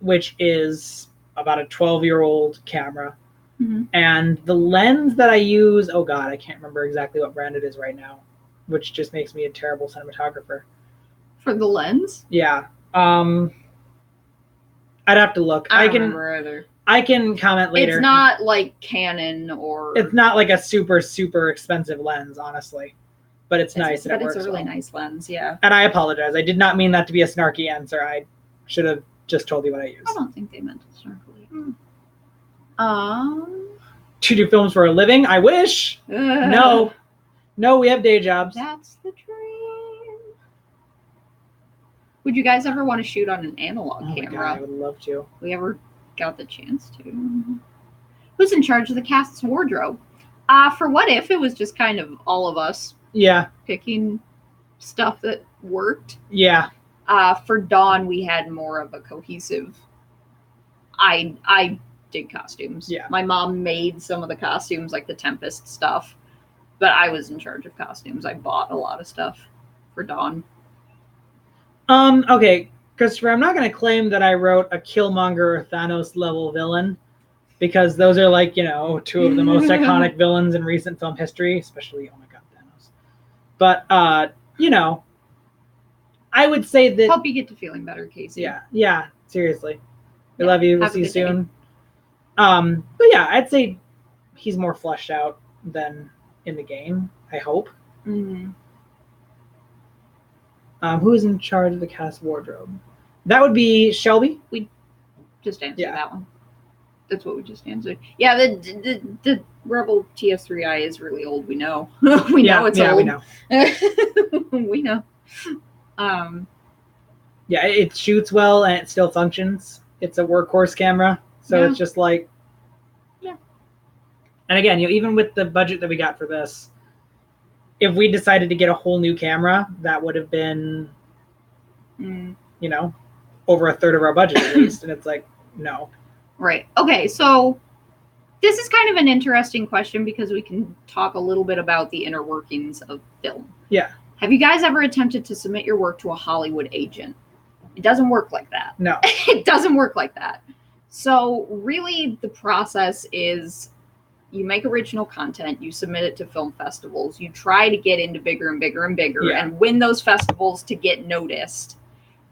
which is about a 12-year-old camera. Mm-hmm. And the lens that I use, oh God, I can't remember exactly what brand it is right now, which just makes me a terrible cinematographer. For the lens? Yeah. I'd have to look. I don't remember either. I can comment later. It's not like Canon or... It's not like a super, super expensive lens, honestly. But it's nice. But it's a really nice lens, yeah. And I apologize. I did not mean that to be a snarky answer. I should have just told you what I used. I don't think they meant it snarkily. To do films for a living? I wish. No, we have day jobs. That's the dream. Would you guys ever want to shoot on an analog camera? God, I would love to. We ever got the chance to? Who's in charge of the cast's wardrobe? For What If, it was just kind of all of us. Yeah. Picking stuff that worked. Yeah. For Dawn, we had more of a cohesive. I did costumes. Yeah. My mom made some of the costumes, like the Tempest stuff, but I was in charge of costumes. I bought a lot of stuff for Dawn. Okay, Christopher, I'm not going to claim that I wrote a Killmonger or Thanos level villain, because those are like, two of the most iconic villains in recent film history, especially, oh my God, Thanos. But, I would say that... Hope you get to feeling better, Casey. Yeah, seriously. We love you. We'll see you soon. But yeah, I'd say he's more fleshed out than in the game, I hope. Mm-hmm. Who's in charge of the cast wardrobe? That would be Shelby. We just answered that one. That's what we just answered. Yeah, the Rebel TS3i is really old. We know. We know it's old. We know. We know. Yeah, it shoots well and it still functions. It's a workhorse camera, so it's just like. Yeah. And again, even with the budget that we got for this, if we decided to get a whole new camera, that would have been, over a third of our budget at least. And it's like, no. Right. Okay. So this is kind of an interesting question because we can talk a little bit about the inner workings of film. Yeah. Have you guys ever attempted to submit your work to a Hollywood agent? It doesn't work like that. No. It doesn't work like that. So really the process is you make original content, you submit it to film festivals, you try to get into bigger and bigger and bigger and win those festivals to get noticed.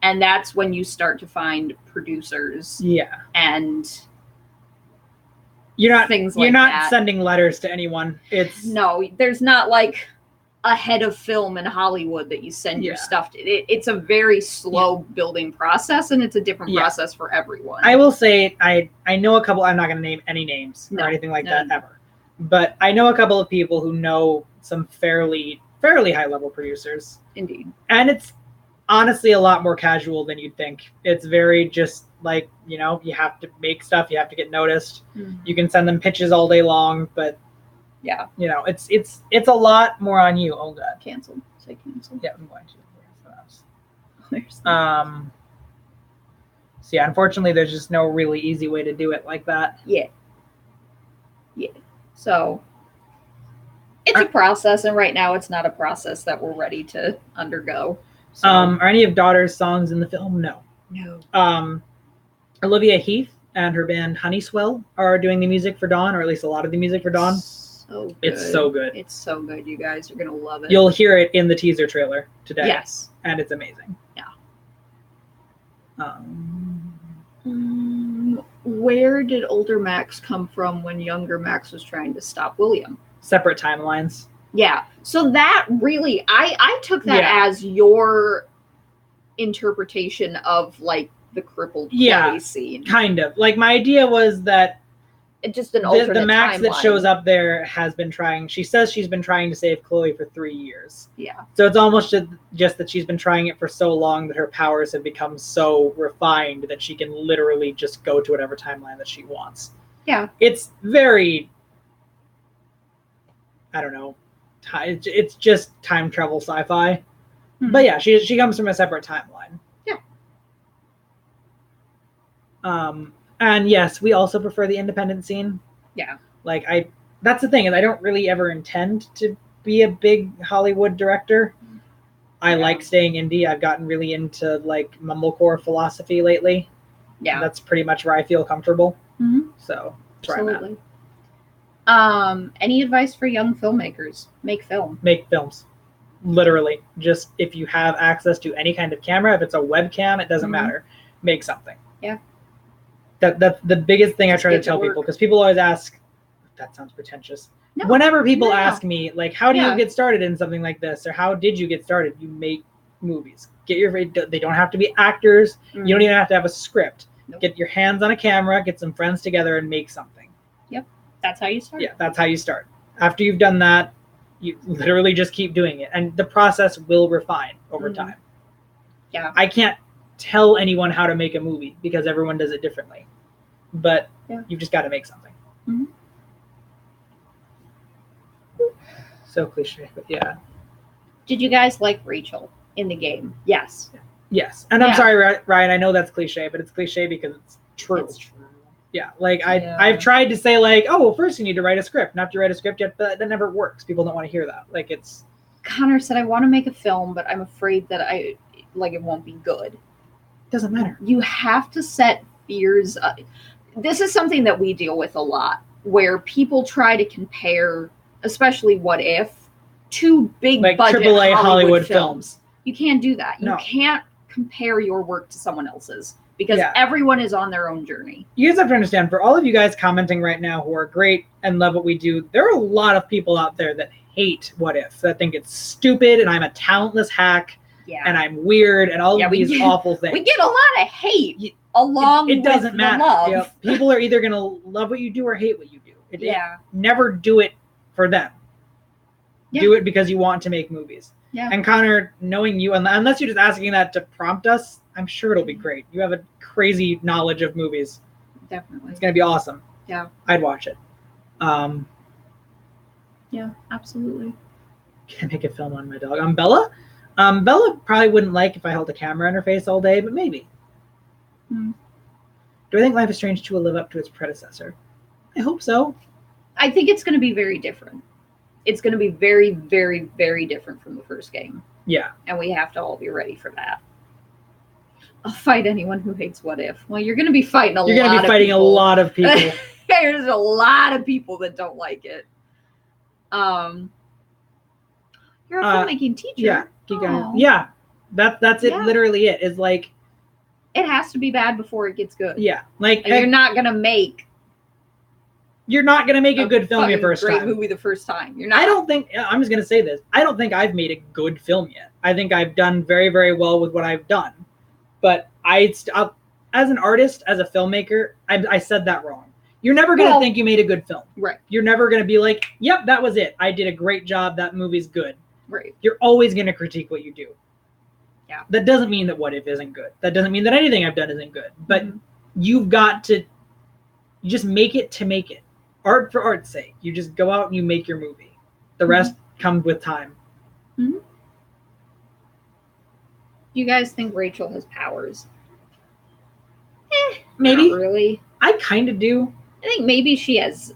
And that's when you start to find producers. Yeah. And you're not that. Sending letters to anyone. No, there's not like a head of film in Hollywood that you send your stuff to. It's a very slow building process, and it's a different process for everyone. I will say I know a couple. I'm not going to name any names or anything like that ever, but I know a couple of people who know some fairly high level producers. Indeed. And it's honestly a lot more casual than you'd think. It's very just like, you have to make stuff, you have to get noticed. Mm-hmm. You can send them pitches all day long, but it's a lot more on you. Oh God. Cancel. Say cancel. Yeah, I'm going to. So yeah, unfortunately there's just no really easy way to do it like that. Yeah. So it's a process, and right now it's not a process that we're ready to undergo. So. Are any of Daughter's songs in the film? No. No. Olivia Heath and her band Honeyswell are doing the music for Dawn, or at least a lot of the music for Dawn. So good. It's so good. It's so good, you guys. You're going to love it. You'll hear it in the teaser trailer today. Yes. And it's amazing. Yeah. Where did older Max come from when younger Max was trying to stop William? Separate timelines. Yeah. So that really, I took that as your interpretation of like the crippled play scene. Kind of. Like my idea was that it's just an alternate the Max timeline. that shows up there has been trying. She says she's been trying to save Chloe for 3 years. Yeah. So it's almost just that she's been trying it for so long that her powers have become so refined that she can literally just go to whatever timeline that she wants. Yeah. It's very, I don't know, it's just time travel sci-fi. Mm-hmm. But yeah, she comes from a separate timeline. Yeah. And yes, we also prefer the independent scene. Yeah. Like that's the thing, is I don't really ever intend to be a big Hollywood director. I like staying indie. I've gotten really into like mumblecore philosophy lately. Yeah. That's pretty much where I feel comfortable. Mm-hmm. So that's where absolutely. I'm at. Any advice for young filmmakers? Make film. Make films. Literally. Just if you have access to any kind of camera, if it's a webcam, it doesn't matter. Make something. Yeah. That's the biggest thing I try to tell people, because people always ask, that sounds pretentious. No, whenever people ask me, like, how do you get started in something like this? Or how did you get started? You make movies. They don't have to be actors. You don't even have to have a script. Nope. Get your hands on a camera, get some friends together and make something. Yep. That's how you start. Yeah, that's how you start. After you've done that, you literally just keep doing it. And the process will refine over time. Yeah. I can't tell anyone how to make a movie because everyone does it differently. But you've just got to make something. Mm-hmm. So cliche, but yeah. Did you guys like Rachel in the game? Yes. Yes. And I'm sorry, Ryan, I know that's cliche, but it's cliche because it's true. It's true. Yeah. Like I've tried to say like, oh, well, first you need to write a script. Not to write a script yet, but that never works. People don't want to hear that. Like it's. Connor said, I want to make a film, but I'm afraid that it won't be good. Doesn't matter. You have to set fears. This is something that we deal with a lot, where people try to compare, especially What If, to big budget AAA Hollywood films. You can't do that. You can't compare your work to someone else's, because everyone is on their own journey. You guys have to understand, for all of you guys commenting right now who are great and love what we do, there are a lot of people out there that hate What If, that think it's stupid and I'm a talentless hack and I'm weird and all of these awful things. We get a lot of hate along it doesn't with matter. The love. You know, people are either going to love what you do or hate what you do. Never do it for them. Do it because you want to make movies. Yeah. And Connor, knowing you, unless you're just asking that to prompt us, I'm sure it'll be great. You have a crazy knowledge of movies. Definitely. It's going to be awesome. Yeah. I'd watch it. Yeah, absolutely. Can't make a film on my dog. Bella? Bella probably wouldn't like if I held a camera in her face all day, but maybe. Do I think Life is Strange 2 will live up to its predecessor? I hope so. I think it's going to be very different. It's going to be very, very, very different from the first game. Yeah. And we have to all be ready for that. I'll fight anyone who hates What If. Well, you're going to be fighting a lot of people. You're going to be fighting a lot of people. There's a lot of people that don't like it. You're a filmmaking teacher. Yeah. Keep going. Yeah. That's it. Literally it. Is like, it has to be bad before it gets good. Yeah. Like you're not going to make a good film your first time. Great movie the first time. You're not. I don't think, I'm just going to say this. I don't think I've made a good film yet. I think I've done very, very well with what I've done. But as an artist, as a filmmaker, I said that wrong. You're never going to think you made a good film. Right. You're never going to be like, yep, that was it. I did a great job. That movie's good. Right. You're always going to critique what you do. Yeah. That doesn't mean that What If isn't good. That doesn't mean that anything I've done isn't good. But you just make it to make it. Art for art's sake. You just go out and you make your movie. The rest comes with time. You guys think Rachel has powers? Maybe. Not really. I kind of do. I think maybe she has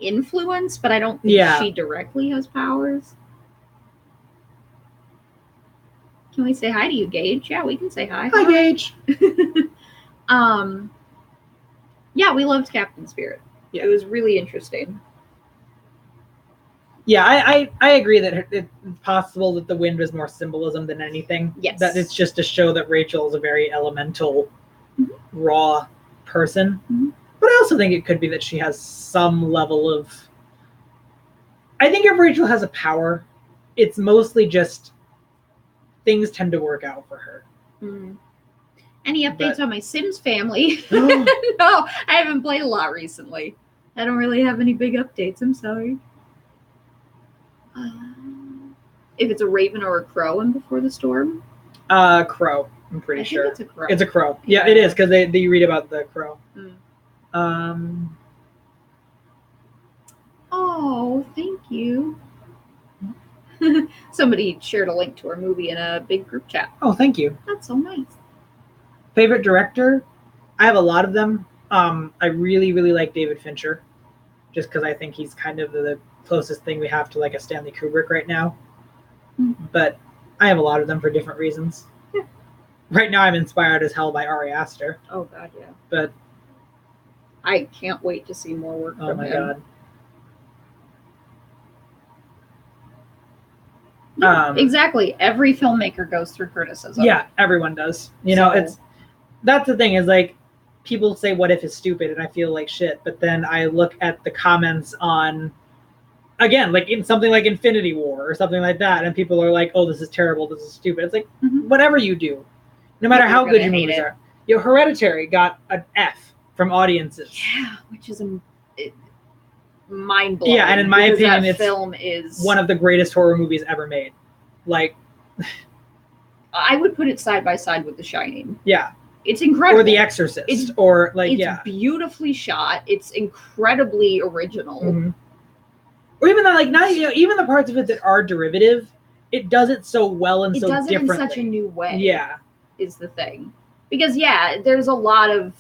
influence, but I don't think she directly has powers. Can we say hi to you, Gage? Yeah, we can say hi. Hi, Gage. Yeah, we loved Captain Spirit. Yeah. It was really interesting. Yeah, I agree that it's possible that the wind was more symbolism than anything. Yes. That it's just to show that Rachel is a very elemental, raw person. Mm-hmm. But I also think it could be that she has some level of... I think if Rachel has a power, it's mostly just things tend to work out for her. Mm. Any updates on my Sims family? No, I haven't played a lot recently. I don't really have any big updates. I'm sorry. If it's a raven or a crow in Before the Storm? Crow. I'm pretty sure. It's a crow. It's a crow. Yeah, it is, because they read about the crow. Mm. Oh, thank you. Somebody shared a link to our movie in a big group chat. Oh, thank you. That's so nice. Favorite director? I have a lot of them. I really, really like David Fincher, just because I think he's kind of the closest thing we have to like a Stanley Kubrick right now. Mm-hmm. But I have a lot of them for different reasons. Yeah. Right now I'm inspired as hell by Ari Aster. Oh God, yeah. But I can't wait to see more work from him. Oh my God. Yeah, exactly. Every filmmaker goes through criticism. Yeah, everyone does. You know, that's the thing is like people say what if is stupid and I feel like shit, but then I look at the comments on again, like in something like Infinity War or something like that, and people are like, "Oh, this is terrible. This is stupid." It's like whatever you do, no matter how good your movies are. You know, Hereditary got an F from audiences. Yeah, which is mind blowing. Yeah, and in my opinion, that film is one of the greatest horror movies ever made. Like, I would put it side by side with The Shining. Yeah, it's incredible. Or The Exorcist, it's beautifully shot. It's incredibly original. Mm-hmm. Or even that, like, not even the parts of it that are derivative, it does it so well and so differently. It does it in such a new way. Yeah, is the thing. Because there's a lot of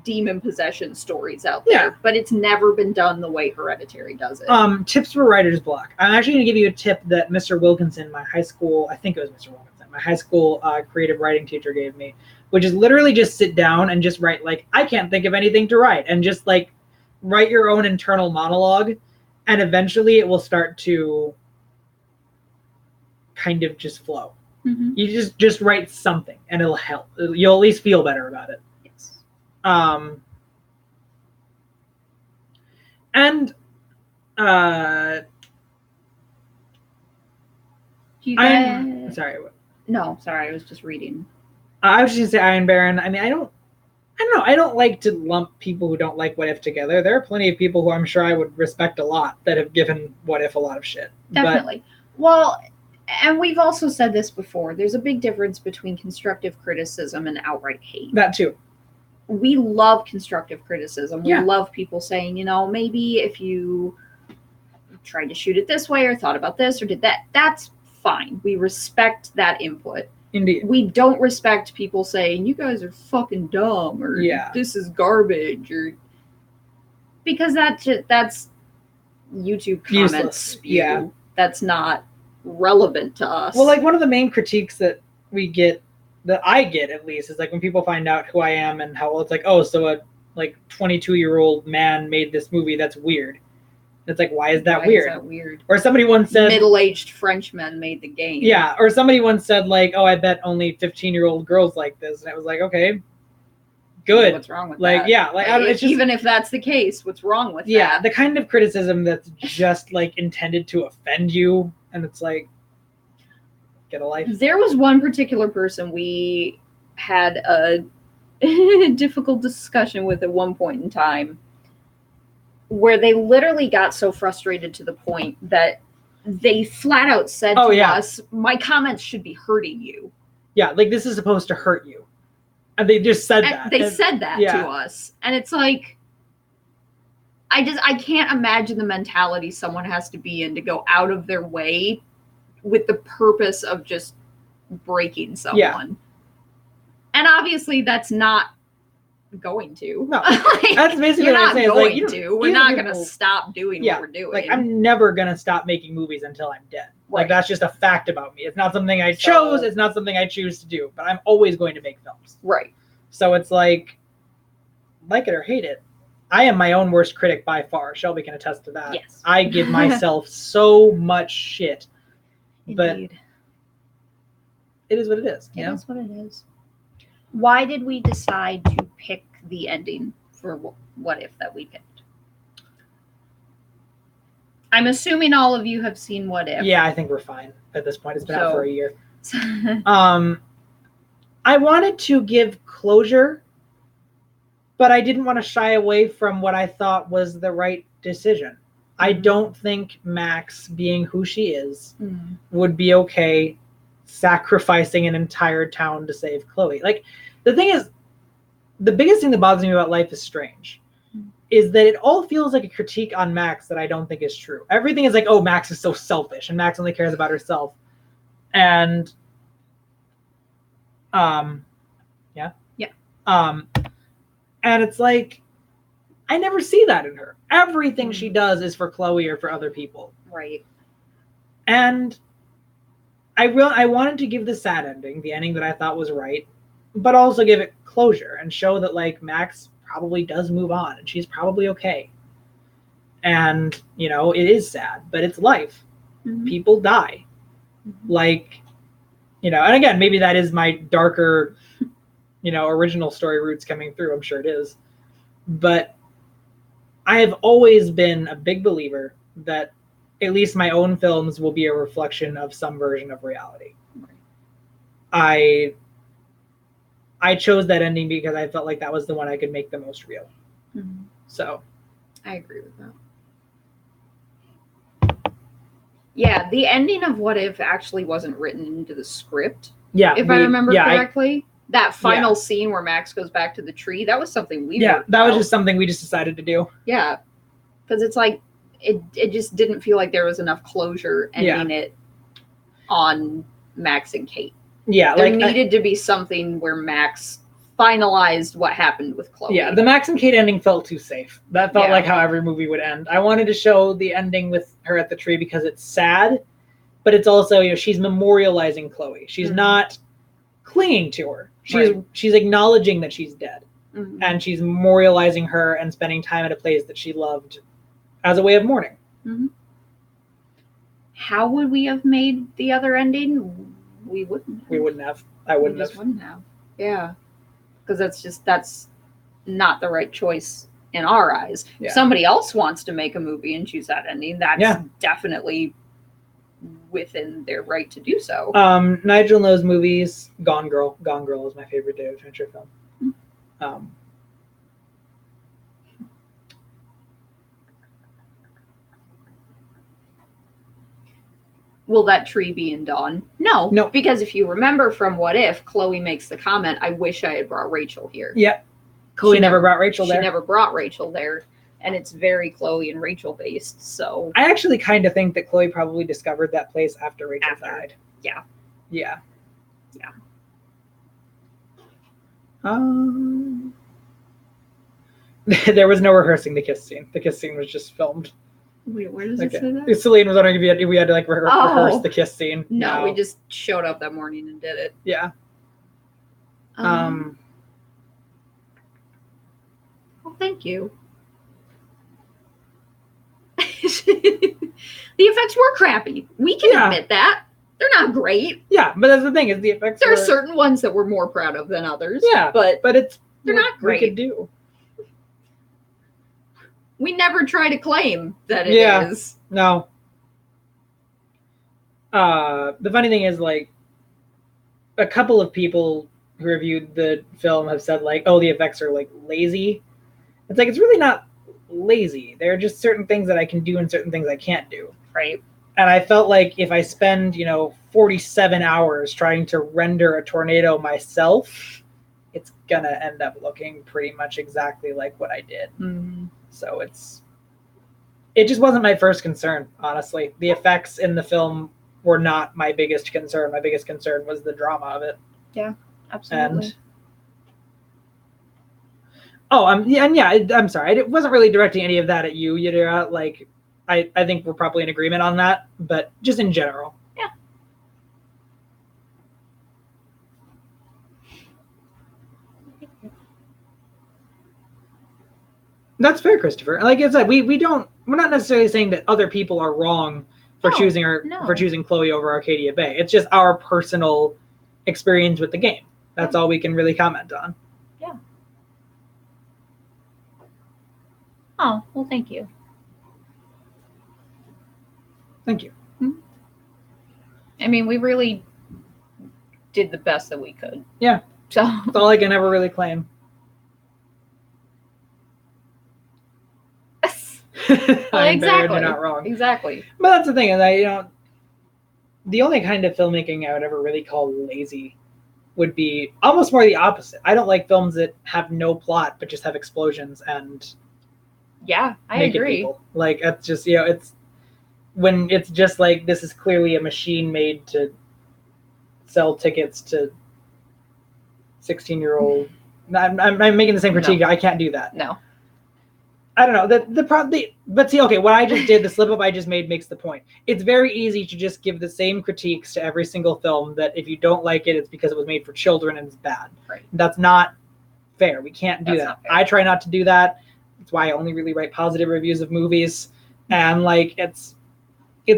demon possession stories out there, but it's never been done the way Hereditary does it. Tips for writer's block. I'm actually going to give you a tip that Mr. Wilkinson, my high school, I think it was Mr. Wilkinson, my high school creative writing teacher gave me, which is literally just sit down and just write, like, I can't think of anything to write, and just like write your own internal monologue, and eventually it will start to kind of just flow. Mm-hmm. You just write something and it'll help. You'll at least feel better about it. Yes. Sorry. No, sorry. I was just reading. I was just gonna say Iron Baron. I mean, I don't know. I don't like to lump people who don't like What If together. There are plenty of people who I'm sure I would respect a lot that have given What If a lot of shit. Definitely. Well, and we've also said this before. There's a big difference between constructive criticism and outright hate. That too. We love constructive criticism. We love people saying, maybe if you tried to shoot it this way or thought about this or did that, that's fine. We respect that input. Indeed. We don't respect people saying, you guys are fucking dumb or this is garbage or because that's YouTube comments spew. Yeah. That's not relevant to us. Well, like one of the main critiques that we get, that I get at least, is like when people find out who I am and how old, it's like, oh, so a like 22-year-old man made this movie, that's weird. It's like, why is that weird? Or somebody once said middle-aged Frenchmen made the game. Yeah, or somebody once said like, oh, I bet only 15-year-old girls like this, and I was like, okay, good. What's wrong with that? Yeah, like it's just, even if that's the case, what's wrong with that? Yeah, the kind of criticism that's just like intended to offend you. And it's like, get a life. There was one particular person we had a difficult discussion with at one point in time where they literally got so frustrated to the point that they flat out said to us, my comments should be hurting you. Yeah, like this is supposed to hurt you. And they just said that. They said that to us. And it's like, I can't imagine the mentality someone has to be in to go out of their way with the purpose of just breaking someone. And obviously that's not going to. No, that's basically what I'm saying. You're not going like, to. We're not going to stop doing what we're doing. Like, I'm never going to stop making movies until I'm dead. Right. Like, that's just a fact about me. It's not something I chose. It's not something I choose to do. But I'm always going to make films. Right. So it's like it or hate it, I am my own worst critic by far. Shelby can attest to that. Yes. I give myself so much shit. But Indeed. It is what it is. It is what it is. Why did we decide to pick the ending for What If that we picked? I'm assuming all of you have seen What If. Yeah, I think we're fine at this point. It's been out for a year. I wanted to give closure, but I didn't want to shy away from what I thought was the right decision. I don't think Max, being who she is, would be okay sacrificing an entire town to save Chloe. Like, the thing is, the biggest thing that bothers me about Life is Strange is that it all feels like a critique on Max that I don't think is true. Everything is like, oh, Max is so selfish and Max only cares about herself. And and it's like, I never see that in her. Everything she does is for Chloe or for other people. Right. And I wanted to give the sad ending, the ending that I thought was right, but also give it closure and show that, like, Max probably does move on and she's probably okay. And, you know, it is sad, but it's life. People die. Like, you know, and again, maybe that is my darker, you know, original story roots coming through. I'm sure it is. But I have always been a big believer that at least my own films will be a reflection of some version of reality. I chose that ending because I felt like that was the one I could make the most real. So I agree with that. Yeah, the ending of What If actually wasn't written into the script. Yeah, if I remember correctly. That final scene where Max goes back to the tree, that was something we that was just something we just decided to do. Yeah. Because it's like it just didn't feel like there was enough closure ending it on Max and Kate. Yeah, there needed to be something where Max finalized what happened with Chloe. Yeah, the Max and Kate ending felt too safe. That felt like how every movie would end. I wanted to show the ending with her at the tree because it's sad, but it's also, you know, she's memorializing Chloe. She's not clinging to her. She's acknowledging that she's dead, and she's memorializing her and spending time at a place that she loved as a way of mourning. How would we have made the other ending? We wouldn't have. We wouldn't have. I wouldn't have. Wouldn't have. Yeah. Because that's not the right choice in our eyes. Yeah. If somebody else wants to make a movie and choose that ending, that's definitely within their right to do so. Nigel knows movies. Gone Girl. Gone Girl is my favorite David Fincher film. Will that tree be in Dawn? No. Because if you remember from What If, Chloe makes the comment, I wish I had brought Rachel here. Yep. Chloe never brought Rachel there. She never brought Rachel there. And it's very Chloe and Rachel based. So I actually kind of think that Chloe probably discovered that place after Rachel died. Yeah. Yeah. Yeah. There was no rehearsing the kiss scene. The kiss scene was just filmed. Wait, where does it say that? Celine was wondering if we had to like rehearse the kiss scene. No, we just showed up that morning and did it. Yeah. Well, thank you. The effects were crappy. We can admit that. They're not great. Yeah, but that's the thing is the effects. There are certain ones that we're more proud of than others. Yeah, but they're not great. We could do. We never try to claim that it is. No. The funny thing is, like, a couple of people who reviewed the film have said, like, oh, the effects are, like, lazy. It's like, it's really not lazy. There are just certain things that I can do and certain things I can't do. Right. And I felt like if I spend, 47 hours trying to render a tornado myself, it's gonna end up looking pretty much exactly like what I did. So it just wasn't my first concern, honestly. The effects in the film were not my biggest concern. My biggest concern was the drama of it. Yeah, absolutely. I'm sorry. I wasn't really directing any of that at you, Yadira. Like, I think we're probably in agreement on that, but just in general. Yeah. That's fair, Christopher. Like I said, we're not necessarily saying that other people are wrong for choosing Chloe over Arcadia Bay. It's just our personal experience with the game. That's all we can really comment on. Yeah. Oh, well, thank you. Thank you. I mean, we really did the best that we could. Yeah. So that's all I can ever really claim. Well, exactly. You're not wrong. Exactly. But that's the thing, is that, the only kind of filmmaking I would ever really call lazy would be almost more the opposite. I don't like films that have no plot but just have explosions and I agree. People. Like, it's just, it's when it's just like, this is clearly a machine made to sell tickets to 16-year-old. I'm making the same critique. No. I can't do that. No. I don't know. But see, okay, what I just did, the slip up I just made makes the point. It's very easy to just give the same critiques to every single film that if you don't like it, it's because it was made for children and it's bad. Right. That's not fair. We can't do that. I try not to do that. That's why I only really write positive reviews of movies. And like, it's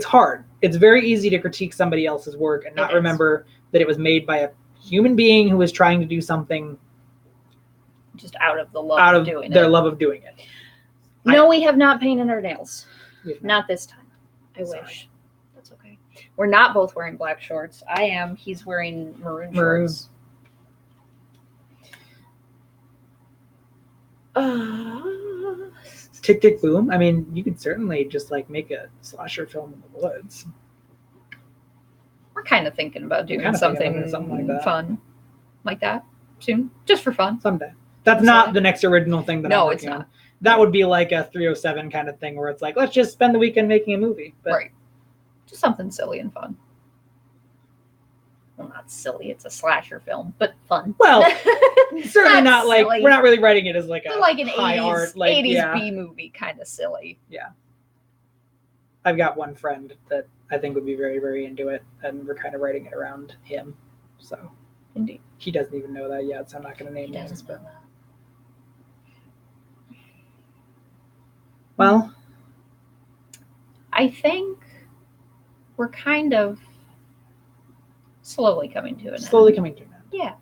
hard. It's very easy to critique somebody else's work and not remember that it was made by a human being who was trying to do something just out of the love of doing their love of doing it. No, we have not painted our nails. Not this time. I wish. That's okay. We're not both wearing black shorts. I am. He's wearing maroon shorts. Tick, tick, boom. I mean, you could certainly just like make a slasher film in the woods. We're kind of thinking about doing something like that. Fun like that soon, just for fun. Someday. That's not the next original thing that I'm working on. That would be like a 307 kind of thing where it's like, let's just spend the weekend making a movie. But right. Just something silly and fun. Well, not silly. It's a slasher film, but fun. Well, certainly not like, silly. We're not really writing it as like a like an high 80s, art, like 80s B movie kind of silly. Yeah. I've got one friend that I think would be very, very into it, and we're kind of writing it around him. So indeed. He doesn't even know that yet, so I'm not going to name names. But well, I think we're kind of slowly coming to an end. Yeah.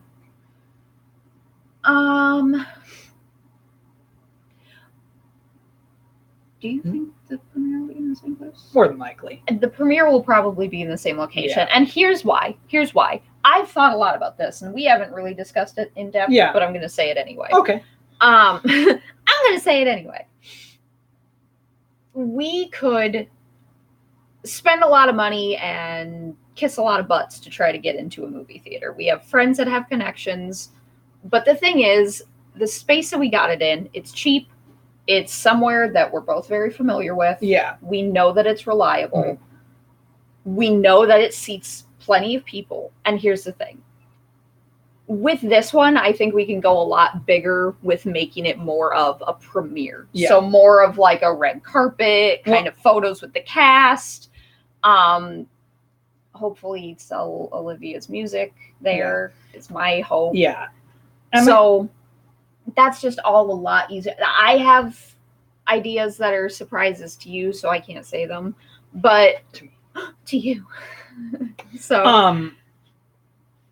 Do you think the premiere will be in the same place? More than likely. The premiere will probably be in the same location. Yeah. And here's why. I've thought a lot about this, and we haven't really discussed it in depth, but I'm going to say it anyway. Okay. I'm going to say it anyway. We could spend a lot of money and kiss a lot of butts to try to get into a movie theater. We have friends that have connections. But the thing is, the space that we got it in, it's cheap. It's somewhere that we're both very familiar with. Yeah. We know that it's reliable. Mm-hmm. We know that it seats plenty of people. And here's the thing. With this one, I think we can go a lot bigger with making it more of a premiere. Yeah. So more of like a red carpet, kind of photos with the cast. Hopefully sell Olivia's music there. Yeah. Is my hope. Yeah. So that's just all a lot easier. I have ideas that are surprises to you, so I can't say them. But to you. So and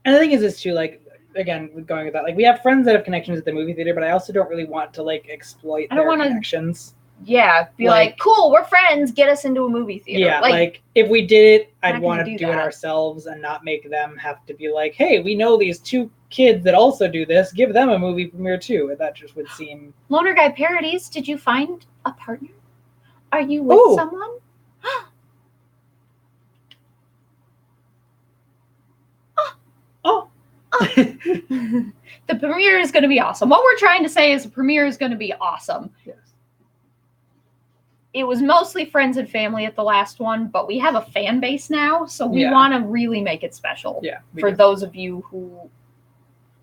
the thing is this too, like, again, going with that, like, we have friends that have connections at the movie theater, but I also don't really want to like exploit their connections. Yeah, be like, cool, we're friends, get us into a movie theater. Yeah, like if we did it, I'd want to do it ourselves and not make them have to be like, hey, we know these two kids that also do this, give them a movie premiere too. And that just would seem... Loner Guy Parodies, did you find a partner? Are you with someone? The premiere is going to be awesome. What we're trying to say is the premiere is going to be awesome. Yes. It was mostly friends and family at the last one, but we have a fan base now, so we want to really make it special. Yeah. For those of you who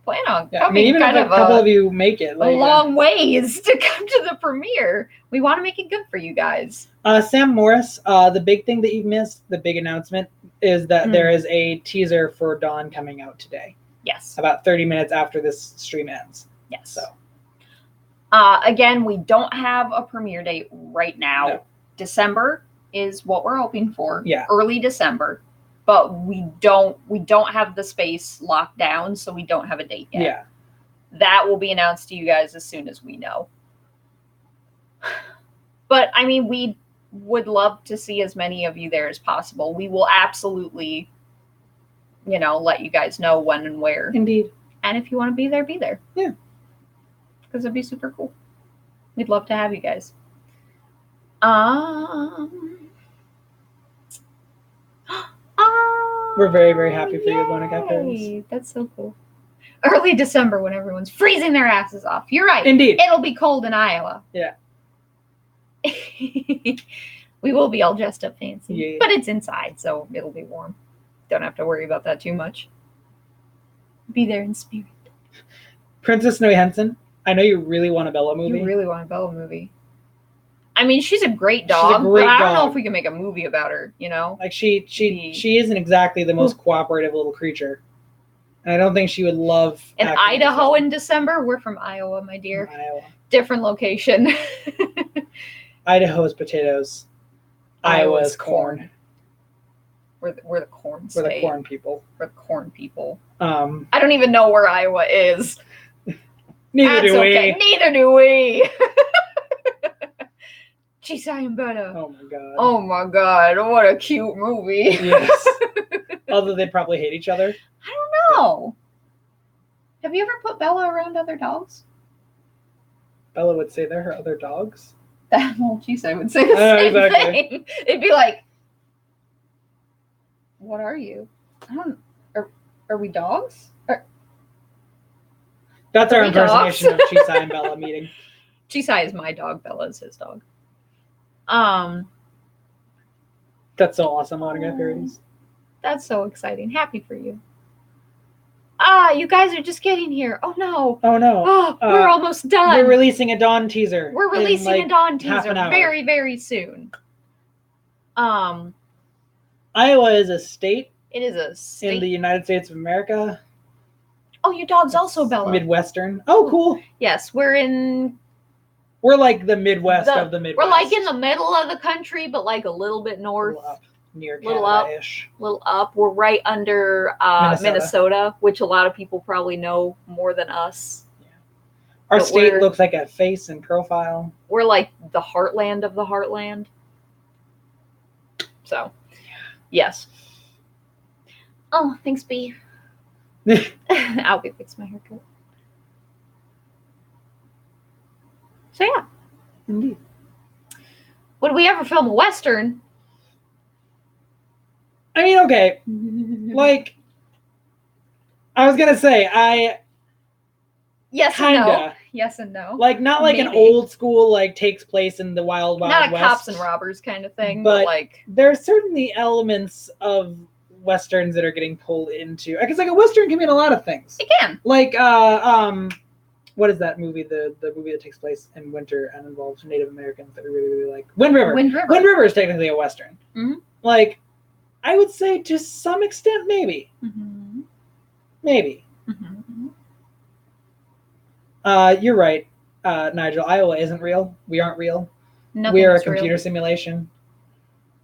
plan on Yeah, coming. even if a couple of you make it, like, a long ways to come to the premiere. We want to make it good for you guys. Sam Morris, the big thing that you've missed, the big announcement, is that there is a teaser for Dawn coming out today. Yes. About 30 minutes after this stream ends. Yes. So. Again, we don't have a premiere date right now. No. December is what we're hoping for. Yeah. Early December. But we don't have the space locked down, so we don't have a date yet. Yeah. That will be announced to you guys as soon as we know. But I mean, we would love to see as many of you there as possible. We will absolutely, let you guys know when and where. Indeed. And if you want to be there, be there. Yeah. Because it'd be super cool. We'd love to have you guys. We're very, very happy for you, Monica Curtis. That's so cool. Early December when everyone's freezing their asses off. You're right. Indeed. It'll be cold in Iowa. Yeah. We will be all dressed up fancy. Yeah. But it's inside, so it'll be warm. Don't have to worry about that too much. Be there in spirit. Princess Snowy Henson, I know you really want a Bella movie. You really want a Bella movie. I mean, she's a great dog, but I don't know if we can make a movie about her, Like she isn't exactly the most cooperative little creature. And I don't think she would love in Idaho in December. We're from Iowa, my dear. From Iowa. Different location. Idaho is potatoes. Iowa is corn. We're the corn state. We're the corn people. We're the corn people. I don't even know where Iowa is. Neither do we. Neither do we. Cheesai Bella. Oh my god. Oh my god. What a cute movie. Yes. Although they'd probably hate each other. I don't know. Have you ever put Bella around other dogs? Bella would say they're her other dogs. Well, Cheesai would say the same thing. It'd be like, what are you? Are we dogs? That's our impersonation of Cheesai and Bella meeting. Cheesai is my dog. Bella is his dog. That's so awesome, autograph parodies. That's so exciting. Happy for you. You guys are just getting here. Oh no. Oh no. Oh, we're almost done. We're releasing a Dawn teaser. We're releasing a Dawn teaser very, very soon. Iowa is a state. It is a state in the United States of America. Oh, your dog's also Bella. Midwestern. Oh, cool. Yes, we're like the Midwest of the Midwest. We're like in the middle of the country, but like a little bit north. A little up, near Canada-ish. Little up. We're right under Minnesota, which a lot of people probably know more than us. Yeah. Our state looks like a face and profile. We're like the heartland of the heartland. So, yes. Oh, thanks, B. I'll be fixing my haircut. So yeah. Indeed. Would we ever film a Western? I mean, okay. Like, I was gonna say, yes kinda. And no. Yes and no. Like, not like maybe. An old school, like, takes place in the Wild West. Not a cops and robbers kind of thing, but like... There are certainly elements of Westerns that are getting pulled into... Because, like, a Western can mean a lot of things. It can. Like, what is that movie? The movie that takes place in winter and involves Native Americans that we really, really like. Wind River. Wind River is technically a Western. Mm-hmm. Like, I would say to some extent, maybe. Mm-hmm. Maybe. Mm-hmm. You're right, Nigel. Iowa isn't real. We aren't real. We are a computer simulation.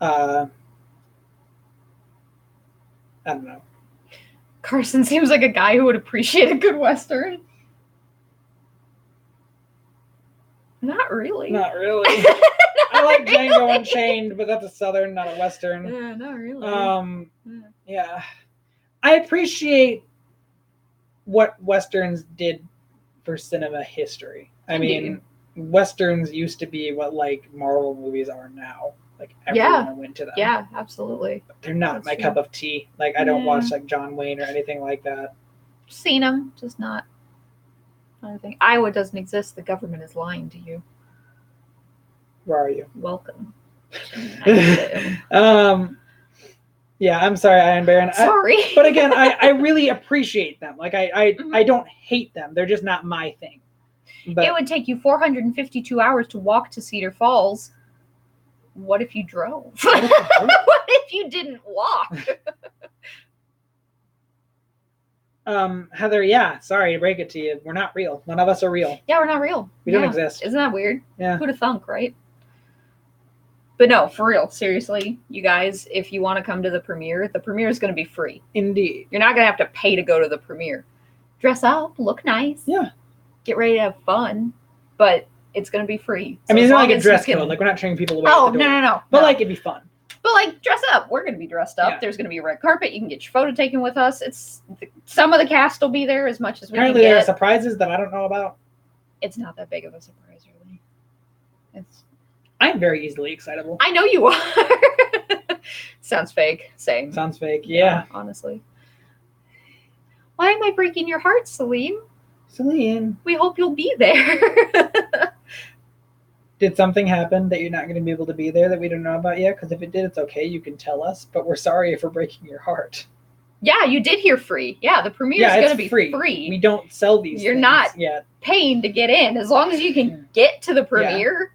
I don't know. Carson seems like a guy who would appreciate a good Western. Not really. Not really. I like Django Unchained, but that's a Southern, not a Western. Yeah, not really. Yeah. I appreciate what Westerns did for cinema history. I mean, Westerns used to be what, like, Marvel movies are now. Like, everyone went to them. Yeah, absolutely. But they're not my cup of tea. Like, I don't watch, like, John Wayne or anything like that. Seen them, just not anything. Iowa doesn't exist. The government is lying to you. Where are you? Welcome. Yeah, I'm sorry, Iron Baron. Sorry. But again, I really appreciate them. Like I don't hate them. They're just not my thing. But it would take you 452 hours to walk to Cedar Falls. What if you drove? What if you didn't walk? Heather, yeah, sorry to break it to you. We're not real. None of us are real. Yeah, we're not real. We don't exist. Isn't that weird? Yeah. Who'd have thunk, right? But no, for real, seriously, you guys, if you want to come to the premiere is going to be free. Indeed. You're not going to have to pay to go to the premiere. Dress up, look nice. Yeah. Get ready to have fun, but it's going to be free. So I mean, it's not like a dress code. Like, we're not turning people away. Oh, no. But like, it'd be fun. But like, dress up. We're going to be dressed up. Yeah. There's going to be a red carpet. You can get your photo taken with us. Some of the cast will be there as much as we Apparently can get. There are surprises that I don't know about. It's not that big of a surprise, really. I'm very easily excitable. I know you are. Sounds fake. Same. Sounds fake. Yeah. Honestly. Why am I breaking your heart, Celine? Celine. We hope you'll be there. Did something happen that you're not going to be able to be there that we don't know about yet? Because if it did, it's okay. You can tell us. But we're sorry if we're breaking your heart. Yeah, you did hear free. Yeah, the premiere is going to be free. We don't sell these You're things not yet. paying to get in. As long as you can get to the premiere. Yeah.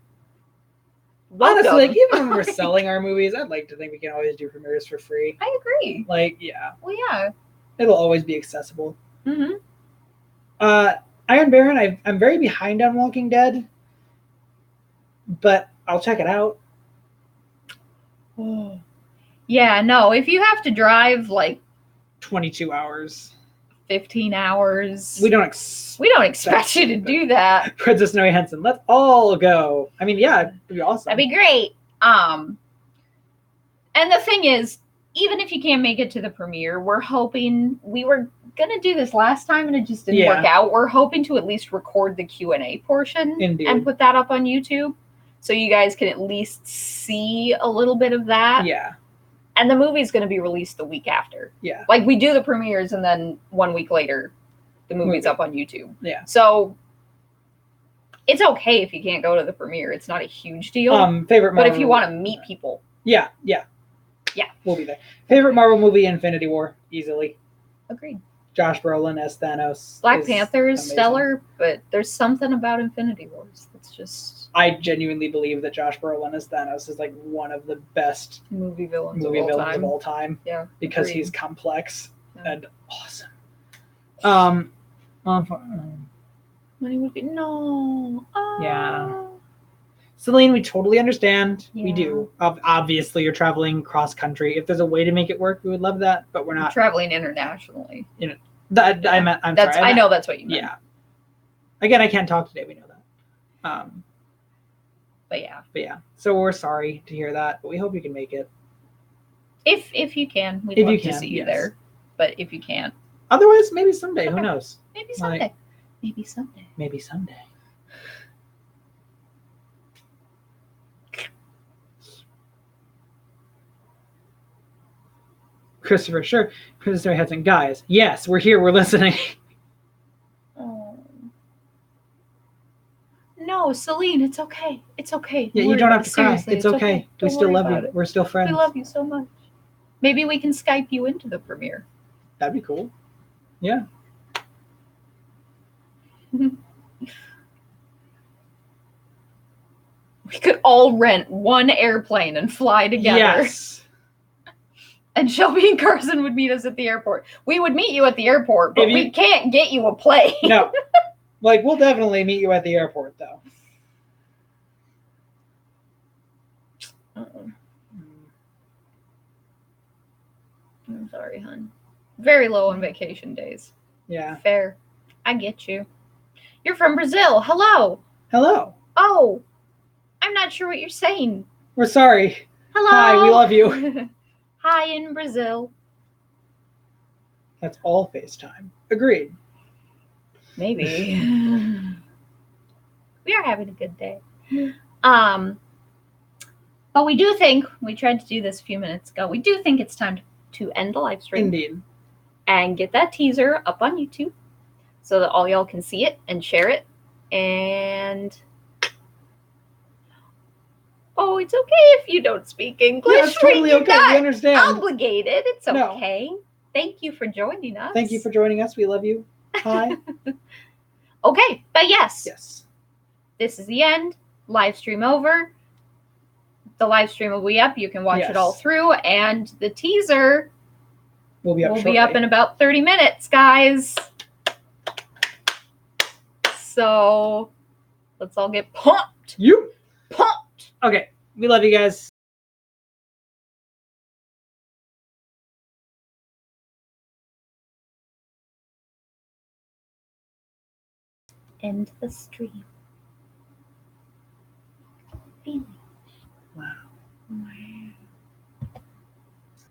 Honestly, like, even when we're selling our movies, I'd like to think we can always do premieres for free. I agree. Like, yeah. Well, yeah. It'll always be accessible. Mm-hmm. Iron Baron, I'm very behind on Walking Dead. But I'll check it out. Oh. Yeah, no. If you have to drive like 22 hours, 15 hours, we don't expect you to do that. Princess Snowy Henson, let's all go. I mean, yeah, it'd be awesome. That'd be great. And the thing is, even if you can't make it to the premiere, we're hoping we were gonna do this last time and it just didn't work out. We're hoping to at least record the Q&A portion and put that up on YouTube. So you guys can at least see a little bit of that. Yeah. And the movie's going to be released the week after. Yeah. Like, we do the premieres and then 1 week later, the movie's up on YouTube. Yeah. So it's okay if you can't go to the premiere. It's not a huge deal. Favorite Marvel but if you want to meet people. Yeah. We'll be there. Favorite Marvel movie, Infinity War, easily. Agreed. Josh Brolin as Thanos. Black Panther is stellar, but there's something about Infinity Wars that's just... I genuinely believe that Josh Brolin as Thanos is like one of the best movie villains of all time. Yeah. Because he's complex and awesome. When he would be Yeah. Celine, we totally understand. Yeah. We do. Obviously, you're traveling cross country. If there's a way to make it work, we would love that. But we're not traveling internationally. You know, I'm sorry. I know that's what you meant. Yeah. Again, I can't talk today. We know that. But yeah. So we're sorry to hear that, but we hope you can make it. If you can, we'd love to see you there. But if you can't, otherwise, maybe someday. Who knows? Maybe someday. Maybe someday. Christopher, sure. Christopher Hudson, guys, yes, we're here. We're listening. Oh. No, Celine, it's okay. It's okay. Yeah, you don't have to cry. It's okay. We still love you. We're still friends. We love you so much. Maybe we can Skype you into the premiere. That'd be cool. Yeah. We could all rent one airplane and fly together. Yes. And Shelby and Carson would meet us at the airport. We would meet you at the airport, but we can't get you a plane. No. Like, we'll definitely meet you at the airport, though. I'm sorry, hon. Very low on vacation days. Yeah. Fair. I get you. You're from Brazil. Hello. Hello. Oh. I'm not sure what you're saying. We're sorry. Hello. Hi, we love you. Hi in Brazil. That's all FaceTime. Agreed. Maybe. We are having a good day. But we do think, we tried to do this a few minutes ago, we do think it's time to end the live stream. Indeed. And get that teaser up on YouTube so that all y'all can see it and share it. And Oh, it's okay if you don't speak English. Yeah, it's totally okay. We understand. Obligated. It's okay. No. Thank you for joining us. Thank you for joining us. We love you. Hi. Okay, but yes. Yes. This is the end. Live stream over. The live stream will be up. You can watch it all through. And the teaser will be up in about 30 minutes, guys. So let's all get pumped. You pumped. Okay. We love you guys. End the stream.